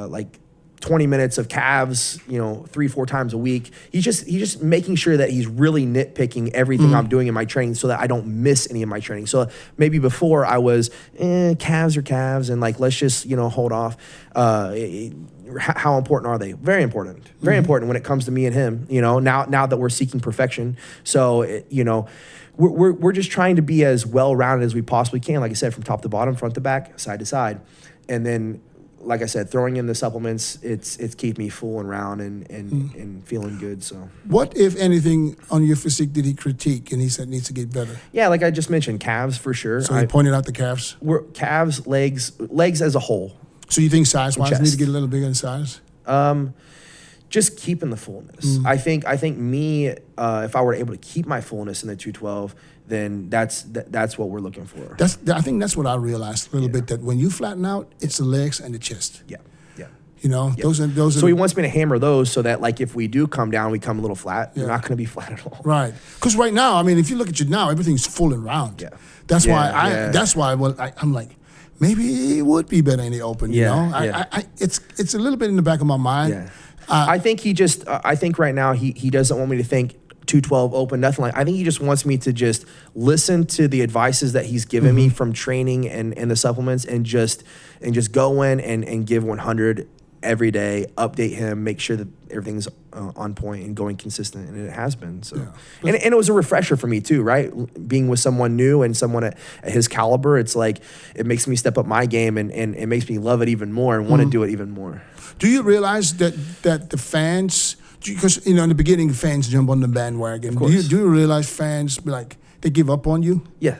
like 20 minutes of calves, 3-4 times a week. He's just making sure that he's really nitpicking everything I'm doing in my training so that I don't miss any of my training. So maybe before I was calves are calves, and like let's just hold off. How important are they? Very important. Very important when it comes to me and him. Now that we're seeking perfection. So we're just trying to be as well-rounded as we possibly can. Like I said, from top to bottom, front to back, side to side, and then, like I said, throwing in the supplements, it's keep me full and round and feeling good. So, what, if anything, on your physique did he critique and he said needs to get better? Yeah, like I just mentioned, calves for sure. So he pointed out the calves. Calves, legs as a whole. So you think size-wise need to get a little bigger in size? Just keeping the fullness. I think me, if I were able to keep my fullness in the 212, then that's what we're looking for. I think that's what I realized a little bit, that when you flatten out, it's the legs and the chest. Yeah. Those are. So he wants me to hammer those so that like if we do come down, we come a little flat. You're not going to be flat at all. Right. Because right now, I mean, if you look at you now, everything's full and round. Yeah. That's why I'm like, maybe it would be better in the open. You know, Yeah. It's a little bit in the back of my mind. Yeah. I think he just. I think right now he doesn't want me to think 212 open, nothing like. I think he just wants me to just listen to the advices that he's given me from training and the supplements, and just go in and give 100 every day, update him, make sure that everything's on point and going consistent, and it has been. So, and it was a refresher for me too, right? Being with someone new and someone at his caliber, it's like it makes me step up my game, and it makes me love it even more and want to do it even more. Do you realize that the fans, because in the beginning fans jump on the bandwagon, do you realize fans like they give up on you? Yeah.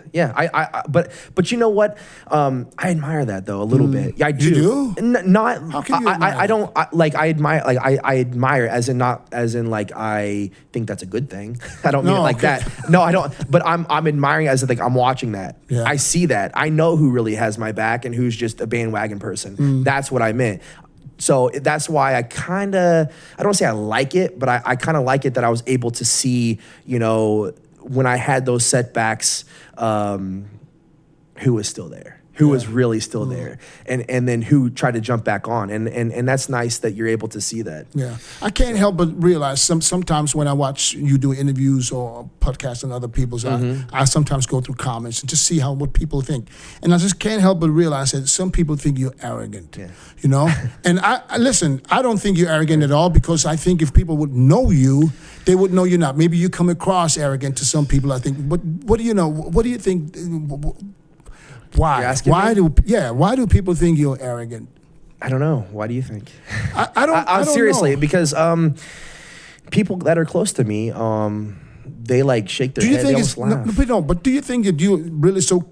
But you know what? I admire that though a little bit. Yeah, I do. You do? Not. How can you admire? I don't I admire. Like I admire as in not as in like I think that's a good thing. I don't mean it like that. No, I don't. But I'm admiring as in like I'm watching that. Yeah. I see that. I know who really has my back and who's just a bandwagon person. That's what I meant. So that's why I don't say I like it, but I kind of like it that I was able to see, when I had those setbacks, who was still there, who was really still there, and then who tried to jump back on. And that's nice that you're able to see that. Yeah. I can't help but realize sometimes when I watch you do interviews or podcasts and other people's, I sometimes go through comments and just see what people think. And I just can't help but realize that some people think you're arrogant, And I listen, I don't think you're arrogant at all, because I think if people would know you, they would know you're not. Maybe you come across arrogant to some people, I think. But what do you know? What do you think? Why? Why do people think you're arrogant? I don't know. Why do you think? I don't seriously, know. because people that are close to me, they like shake their head. They almost laugh. But do you think that you're really so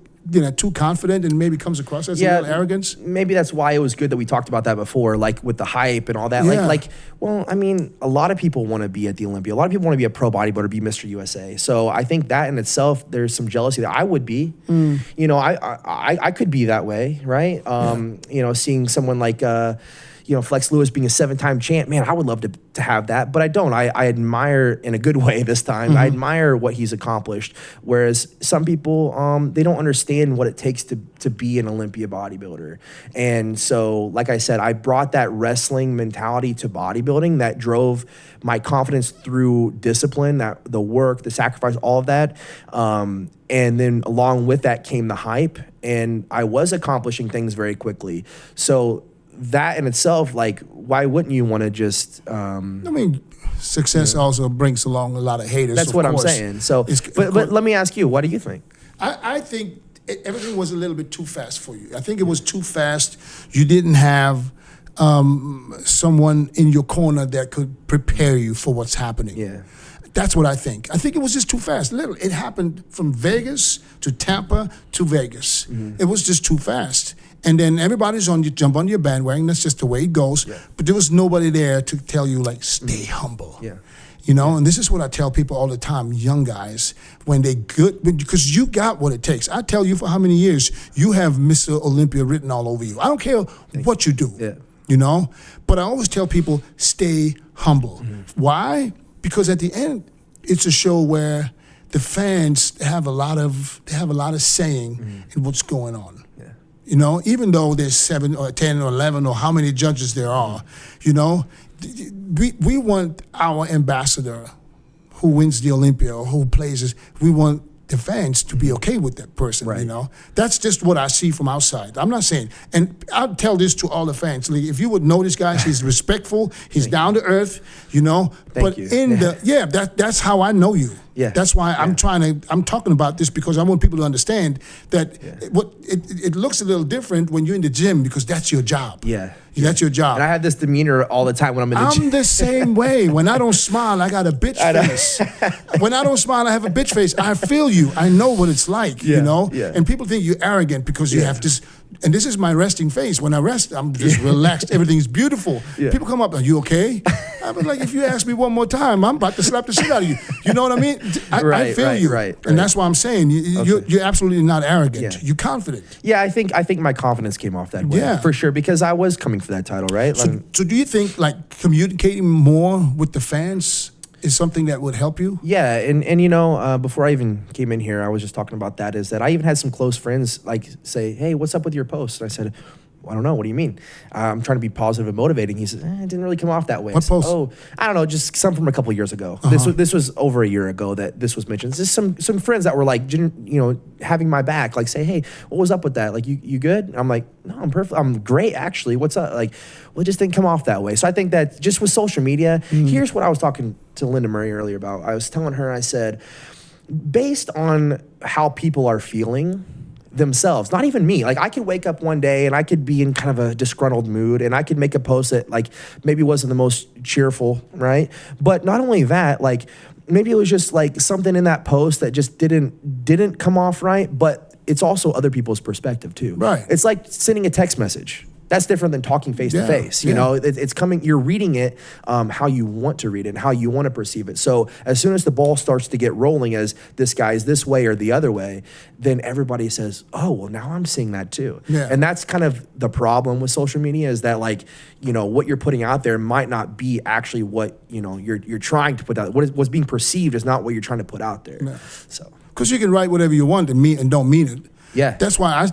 too confident and maybe comes across as a little arrogance? Maybe that's why it was good that we talked about that before, like with the hype and all that. Yeah. Well, I mean, a lot of people want to be at the Olympia. A lot of people want to be a pro bodybuilder, be Mr. USA. So I think that in itself, there's some jealousy that I would be. I could be that way, right? Seeing someone like Flex Lewis being a 7-time champ, man, I would love to have that, but I don't. I admire in a good way this time. I admire what he's accomplished. Whereas some people, they don't understand what it takes to be an Olympia bodybuilder. And so, like I said, I brought that wrestling mentality to bodybuilding that drove my confidence through discipline, that the work, the sacrifice, all of that. And then along with that came the hype, and I was accomplishing things very quickly. So that in itself, why wouldn't you want to just? Success also brings along a lot of haters. That's what I'm saying. So, but let me ask you, what do you think? I think everything was a little bit too fast for you. I think it was too fast. You didn't have someone in your corner that could prepare you for what's happening. Yeah. That's what I think. I think it was just too fast. Literally, it happened from Vegas to Tampa to Vegas. It was just too fast. And then everybody's jump on your bandwagon. That's just the way it goes. Yeah. But there was nobody there to tell you, stay humble. Yeah. And this is what I tell people all the time, young guys, because you got what it takes. I tell you, for how many years, you have Mr. Olympia written all over you. I don't care what you do, But I always tell people, stay humble. Why? Because at the end, it's a show where the fans have a lot of saying in what's going on. Even though there's 7 or 10 or 11 or how many judges there are, we want our ambassador who wins the Olympia or who plays us, we want the fans to be okay with that person, right. That's just what I see from outside. I'm not saying, and I'll tell this to all the fans, if you would know this guy, he's respectful, he's down to earth, Thank you. That's how I know you. Yeah. That's why I'm talking about this, because I want people to understand that it looks a little different when you're in the gym, because that's your job. Yeah. That's your job. And I have this demeanor all the time when I'm in the gym. I'm the same way. When I don't smile, I got a bitch face. When I don't smile, I have a bitch face. I feel you. I know what it's like, Yeah. And people think you're arrogant because you have this. And this is my resting face. When I rest, I'm just relaxed. Everything's beautiful. Yeah. People come up, are you okay? I'm like, if you ask me one more time, I'm about to slap the shit out of you. You know what I mean? I feel you. Right. And that's why I'm saying you're absolutely not arrogant. Yeah. You're confident. Yeah, I think my confidence came off that way. Yeah. For sure, because I was coming for that title, right? So do you think communicating more with the fans is something that would help you? Yeah, and you know, before I even came in here, I was just talking about that, is that I even had some close friends like say, hey, what's up with your post? And I said, I don't know. What do you mean? I'm trying to be positive and motivating. He said, it didn't really come off that way. What post? Oh, I don't know. Just some from a couple of years ago. This was over a year ago that this was mentioned. This is some friends that were like, you know, having my back, like say, hey, what was up with that? Like, you good? And I'm like, no, I'm perfect. I'm great, actually. What's up? Like, well, it just didn't come off that way. So I think that just with social media, here's what I was talking to Linda Murray earlier about. I was telling her, I said, based on how people are feeling themselves, not even me. Like, I could wake up one day and I could be in kind of a disgruntled mood and I could make a post that like maybe wasn't the most cheerful, right? But not only that, like maybe it was just like something in that post that just didn't come off right, but it's also other people's perspective too. Right. It's like sending a text message. That's different than talking face to face. You know, it's coming, you're reading it how you want to read it and how you want to perceive it. So as soon as the ball starts to get rolling as this guy's this way or the other way, then everybody says, oh, well, now I'm seeing that too. Yeah. And that's kind of the problem with social media, is that like, you know, what you're putting out there might not be actually what, you know, you're trying to put out. What's being perceived is not what you're trying to put out there. Yeah. So, because you can write whatever you want and mean and don't mean it. Yeah, that's why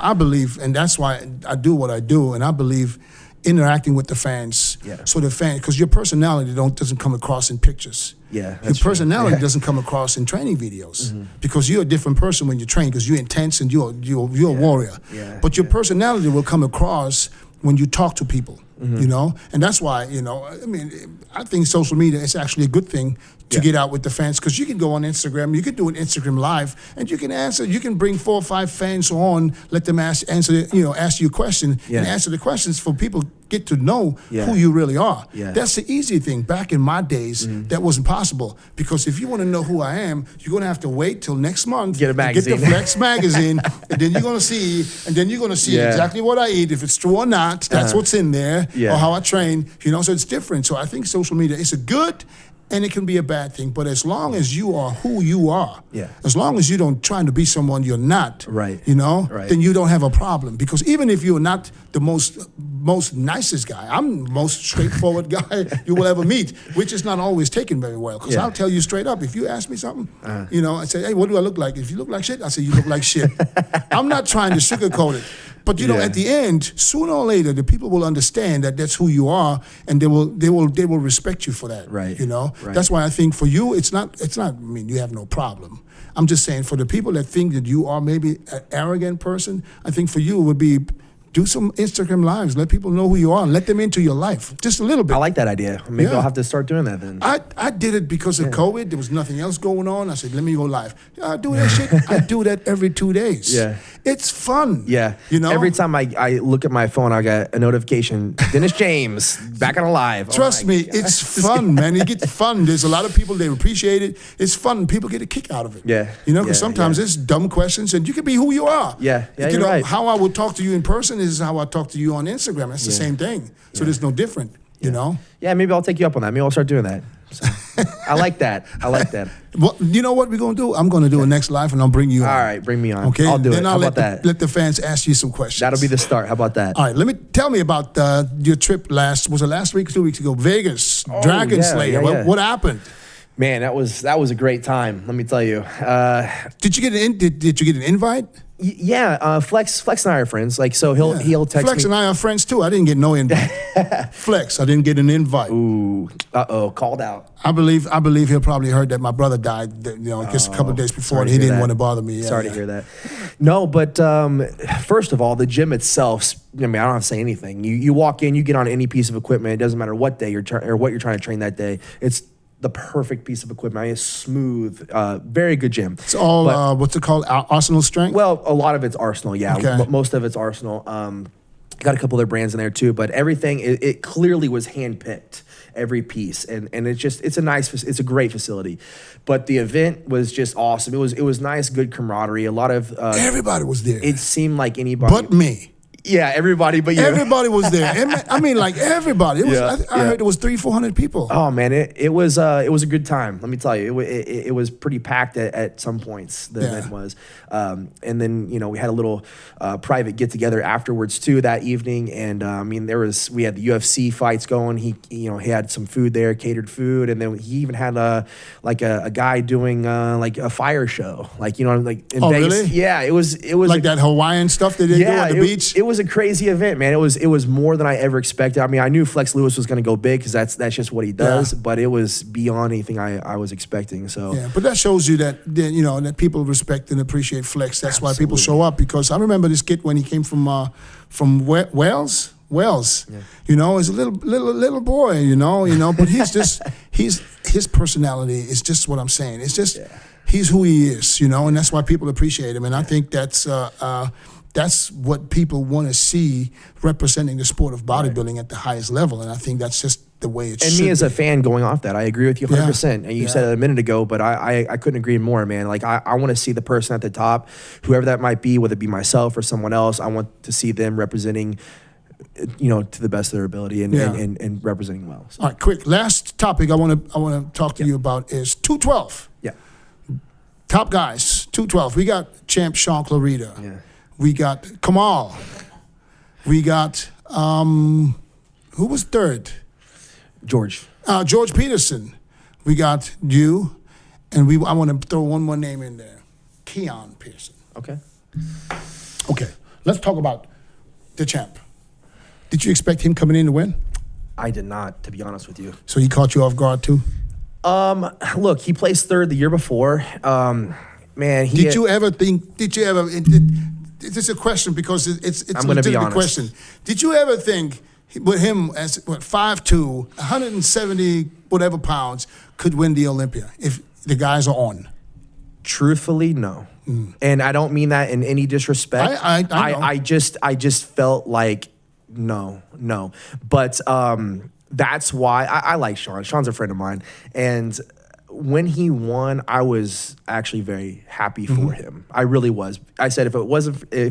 I believe, and that's why I do what I do, and I believe interacting with the fans. Yeah. So the fan, because your personality doesn't come across in pictures. Yeah, your personality doesn't come across in training videos because you're a different person when you train, because you're intense and you're a warrior. Yeah. But your personality will come across when you talk to people. You know, and that's why, you know, I mean, I think social media is actually a good thing to get out with the fans, because you can go on Instagram, you can do an Instagram live, and you can bring 4 or 5 fans on, let them ask you a question and answer the questions for people get to know who you really are. Yeah. That's the easy thing. Back in my days, that wasn't possible, because if you want to know who I am, you're going to have to wait till next month get a magazine. Get the Flex magazine, and then you're going to see exactly what I eat, if it's true or not. That's what's in there, or how I train. You know, so it's different. So I think social media is a good, and it can be a bad thing, but as long as you are who you are, as long as you don't try to be someone you're not, you know, then you don't have a problem. Because even if you're not the most nicest guy, I'm the most straightforward guy you will ever meet, which is not always taken very well. Because I'll tell you straight up, if you ask me something, you know, I say, hey, what do I look like? If you look like shit, I say, you look like shit. I'm not trying to sugarcoat it. But you know, at the end, sooner or later, the people will understand that that's who you are, and they will respect you for that. Right. You know, that's why I think for you, it's not. I mean, you have no problem. I'm just saying, for the people that think that you are maybe an arrogant person, I think for you it would be, do some Instagram lives. Let people know who you are. Let them into your life just a little bit. I like that idea. Maybe I'll have to start doing that then. I did it because of COVID. There was nothing else going on. I said, let me go live. I do that shit. I do that every 2 days. Yeah. It's fun. Yeah. You know? Every time I look at my phone, I get a notification. Dennis James, back on a live. Trust me, it's fun, man. You get fun. There's a lot of people, they appreciate it. It's fun. People get a kick out of it. Yeah. You know, because sometimes it's dumb questions, and you can be who you are. Yeah. Yeah, you know, right. How I would talk to you in person is how I talk to you on Instagram. It's the same thing. So there's no different, you know? Yeah, maybe I'll take you up on that. Maybe I'll start doing that. So, I like that. Well, you know what we're going to do? I'm going to do a next live, and I'll bring you on. All right, bring me on. Okay? I'll do then it. I'll How about that? Let the fans ask you some questions. That'll be the start. How about that? All right, tell me about your trip was it last week or 2 weeks ago? Vegas, Dragon Slayer. What happened? Man, that was a great time. Let me tell you. Did you get an invite? Yeah, Flex and I are friends. Like, so he'll text me. Flex and I are friends too. I didn't get no invite. Flex, I didn't get an invite. Ooh, called out. I believe he'll probably heard that my brher died. You know, just a couple of days before, and he didn't want to bother me. Sorry to hear that. No, but first of all, the gym itself. I mean, I don't have to say anything. You walk in, you get on any piece of equipment. It doesn't matter what day or what you're trying to train that day. It's the perfect piece of equipment. I mean, it's smooth, very good gym. It's all, what's it called, Arsenal strength? Well, a lot of it's Arsenal, yeah. Okay. Most of it's Arsenal. Got a couple other brands in there too, but everything, it clearly was handpicked, every piece. And it's a great facility. But the event was just awesome. It was nice, good camaraderie. A lot of... everybody was there. It seemed like anybody... But me. Yeah, everybody but you. Everybody was there. I mean, like everybody. It was, I heard it was 300-400 people. Oh man, it was a good time. Let me tell you, it was pretty packed at some points. The event was, and then we had a little private get together afterwards too that evening. And I mean, we had the UFC fights going. He had some food there, catered food, and then he even had a guy doing like a fire show, like in Vegas. Really? Yeah, it was like that Hawaiian stuff that they do at the beach. It was a crazy event, man. It was more than I ever expected. I mean, I knew Flex Lewis was going to go big because that's just what he does. Yeah. But it was beyond anything I was expecting. So yeah, but that shows you that that people respect and appreciate Flex. That's why people show up. Because I remember this kid when he came from Wales. Yeah. He's a little boy. But he's just his personality is just what I'm saying. It's just he's who he is. And that's why people appreciate him. And I think that's what people want to see representing the sport of bodybuilding at the highest level. And I think that's just the way it should be. And me as a fan going off that, I agree with you 100%. And you said it a minute ago, but I couldn't agree more, man. Like I want to see the person at the top, whoever that might be, whether it be myself or someone else, I want to see them representing to the best of their ability and representing well. So. All right, quick. Last topic I want to talk to you about is 212. Yeah. Top guys, 212. We got champ Sean Clarita. Yeah. We got Kamal. We got, who was third? George Peterson. We got you. And I want to throw one more name in there. Keon Pearson. Okay. Let's talk about the champ. Did you expect him coming in to win? I did not, to be honest with you. So he caught you off guard too? Look, he placed third the year before. Man, Did you ever this is a question because it's I'm a legitimate question. Did you ever think with him as 5'2", 170 whatever pounds could win the Olympia if the guys are on? Truthfully, no. And I don't mean that in any disrespect. I know. I just felt like no. But that's why I like Sean. Sean's a friend of mine. And when he won, I was actually very happy for him. I really was. I said, if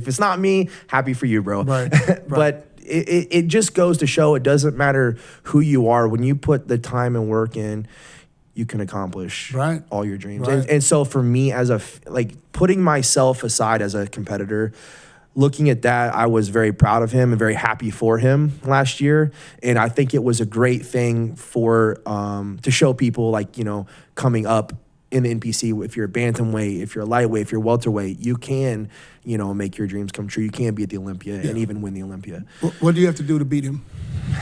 it's not me, happy for you, bro. Right. But it just goes to show it doesn't matter who you are. When you put the time and work in, you can accomplish all your dreams. Right. And so for me, putting myself aside as a competitor, looking at that, I was very proud of him and very happy for him last year. And I think it was a great thing to show people coming up in the NPC, if you're a bantamweight, if you're a lightweight, if you're welterweight, you can, make your dreams come true. You can be at the Olympia and even win the Olympia. What do you have to do to beat him?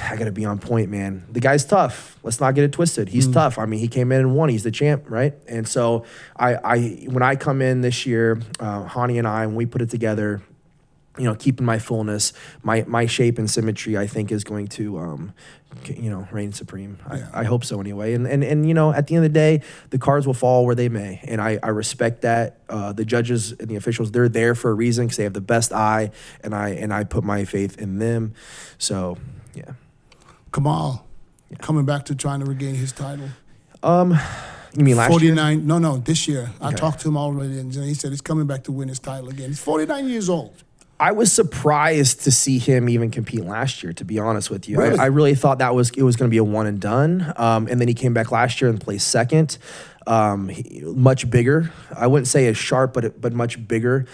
I got to be on point, man. The guy's tough. Let's not get it twisted. He's tough. I mean, he came in and won. He's the champ, right? And so when I come in this year, Hani and I, when we put it together, keeping my fullness, my shape and symmetry, I think is going to, reign supreme. I hope so anyway. And at the end of the day, the cards will fall where they may. And I respect that. The judges and the officials, they're there for a reason because they have the best eye, and I put my faith in them. So, yeah. Kamal, coming back to trying to regain his title. You mean last 49, year? No, this year. Okay. I talked to him already, and he said he's coming back to win his title again. He's 49 years old. I was surprised to see him even compete last year, to be honest with you. Really? I really thought it was going to be a one and done. And then he came back last year and placed second. Much bigger. I wouldn't say as sharp, but much bigger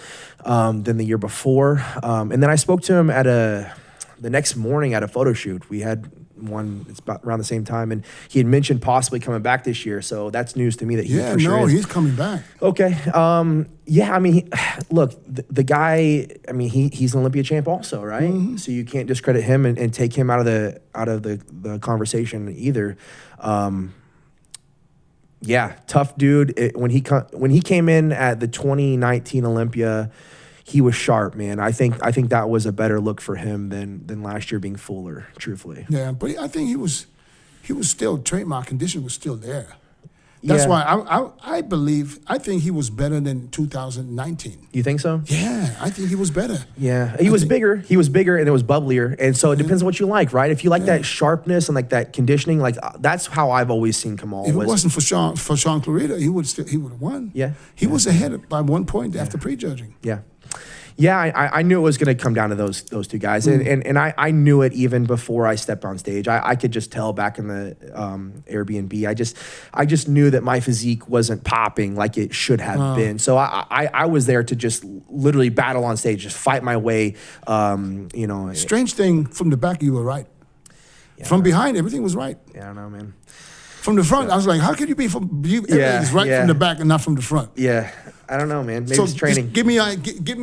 than the year before. And then I spoke to him the next morning at a photo shoot. We had one, it's about around the same time, and he had mentioned possibly coming back this year. So that's news to me that he's coming back. Okay. I mean, look, the guy, I mean, he's an Olympia champ also, right? Mm-hmm. So you can't discredit him and take him out of the conversation either. Tough dude. When he came in at the 2019 Olympia, he was sharp, man. I think that was a better look for him than last year being fuller, truthfully. Yeah, but I think he was still, trademark condition was still there. That's why I think he was better than 2019. You think so? Yeah, I think he was better. Yeah, he was bigger, and it was bubblier. And so it depends on what you like, right? If you like that sharpness and like that conditioning, like that's how I've always seen Kamal. If it wasn't for Sean Clarita, he would have won. Yeah. He was ahead by 1 point after prejudging. Yeah. Yeah, I knew it was going to come down to those two guys, and I knew it even before I stepped on stage. I could just tell back in the Airbnb. I just knew that my physique wasn't popping like it should have been. So I was there to just literally battle on stage, just fight my way. Strange thing, from the back you were right. Yeah, from behind, everything was right. Yeah, I don't know, man. From the front, I was like, how could you be everything's right from the back and not from the front? Yeah, I don't know, man. Maybe it's training. Give me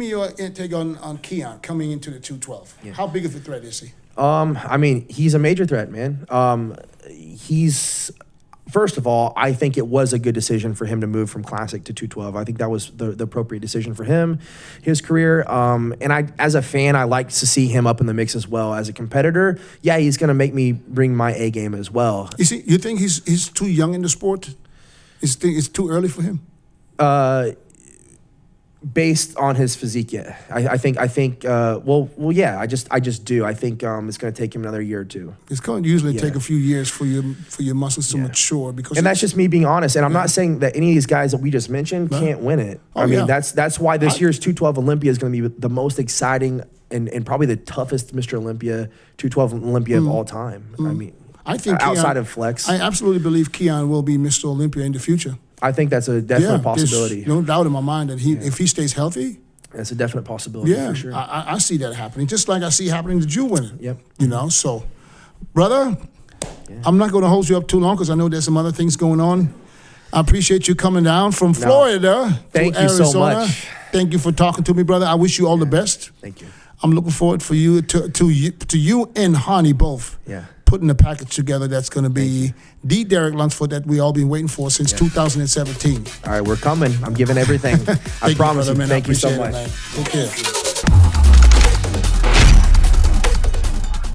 your intake on Keon coming into the 212. Yeah. How big of a threat is he? I mean, he's a major threat, man. First of all, I think it was a good decision for him to move from Classic to 212. I think that was the appropriate decision for him, his career. And as a fan, I like to see him up in the mix as well. As a competitor, yeah, he's going to make me bring my A game as well. You think he's too young in the sport? It's too early for him? Based on his physique, yeah. I think. Yeah. I just do. I think it's going to take him another year or two. It's going to usually take a few years for your muscles to mature, and that's just me being honest. And I'm not saying that any of these guys that we just mentioned can't win it. I mean, that's why this year's 212 Olympia is going to be the most exciting and probably the toughest Mr. Olympia 212 Olympia of all time. I mean, I think outside of flex, I absolutely believe Keon will be Mr. Olympia in the future. I think that's a definite possibility. There's no doubt in my mind that if he stays healthy, that's a definite possibility. Yeah, for sure. I see that happening, just like I see happening to Jew winning. Yep. So, brother, I'm not going to hold you up too long because I know there's some other things going on. I appreciate you coming down from Florida Thank to you Arizona. so much. Thank you for talking to me, brother. I wish you all the best. Thank you. I'm looking forward for you to you and Hani both. Yeah. Putting a package together that's going to be the Derek Lunsford that we all been waiting for since 2017. All right, we're coming. I'm giving everything. I promise you. Brother, man. Thank you so appreciate much. It, man. Take care.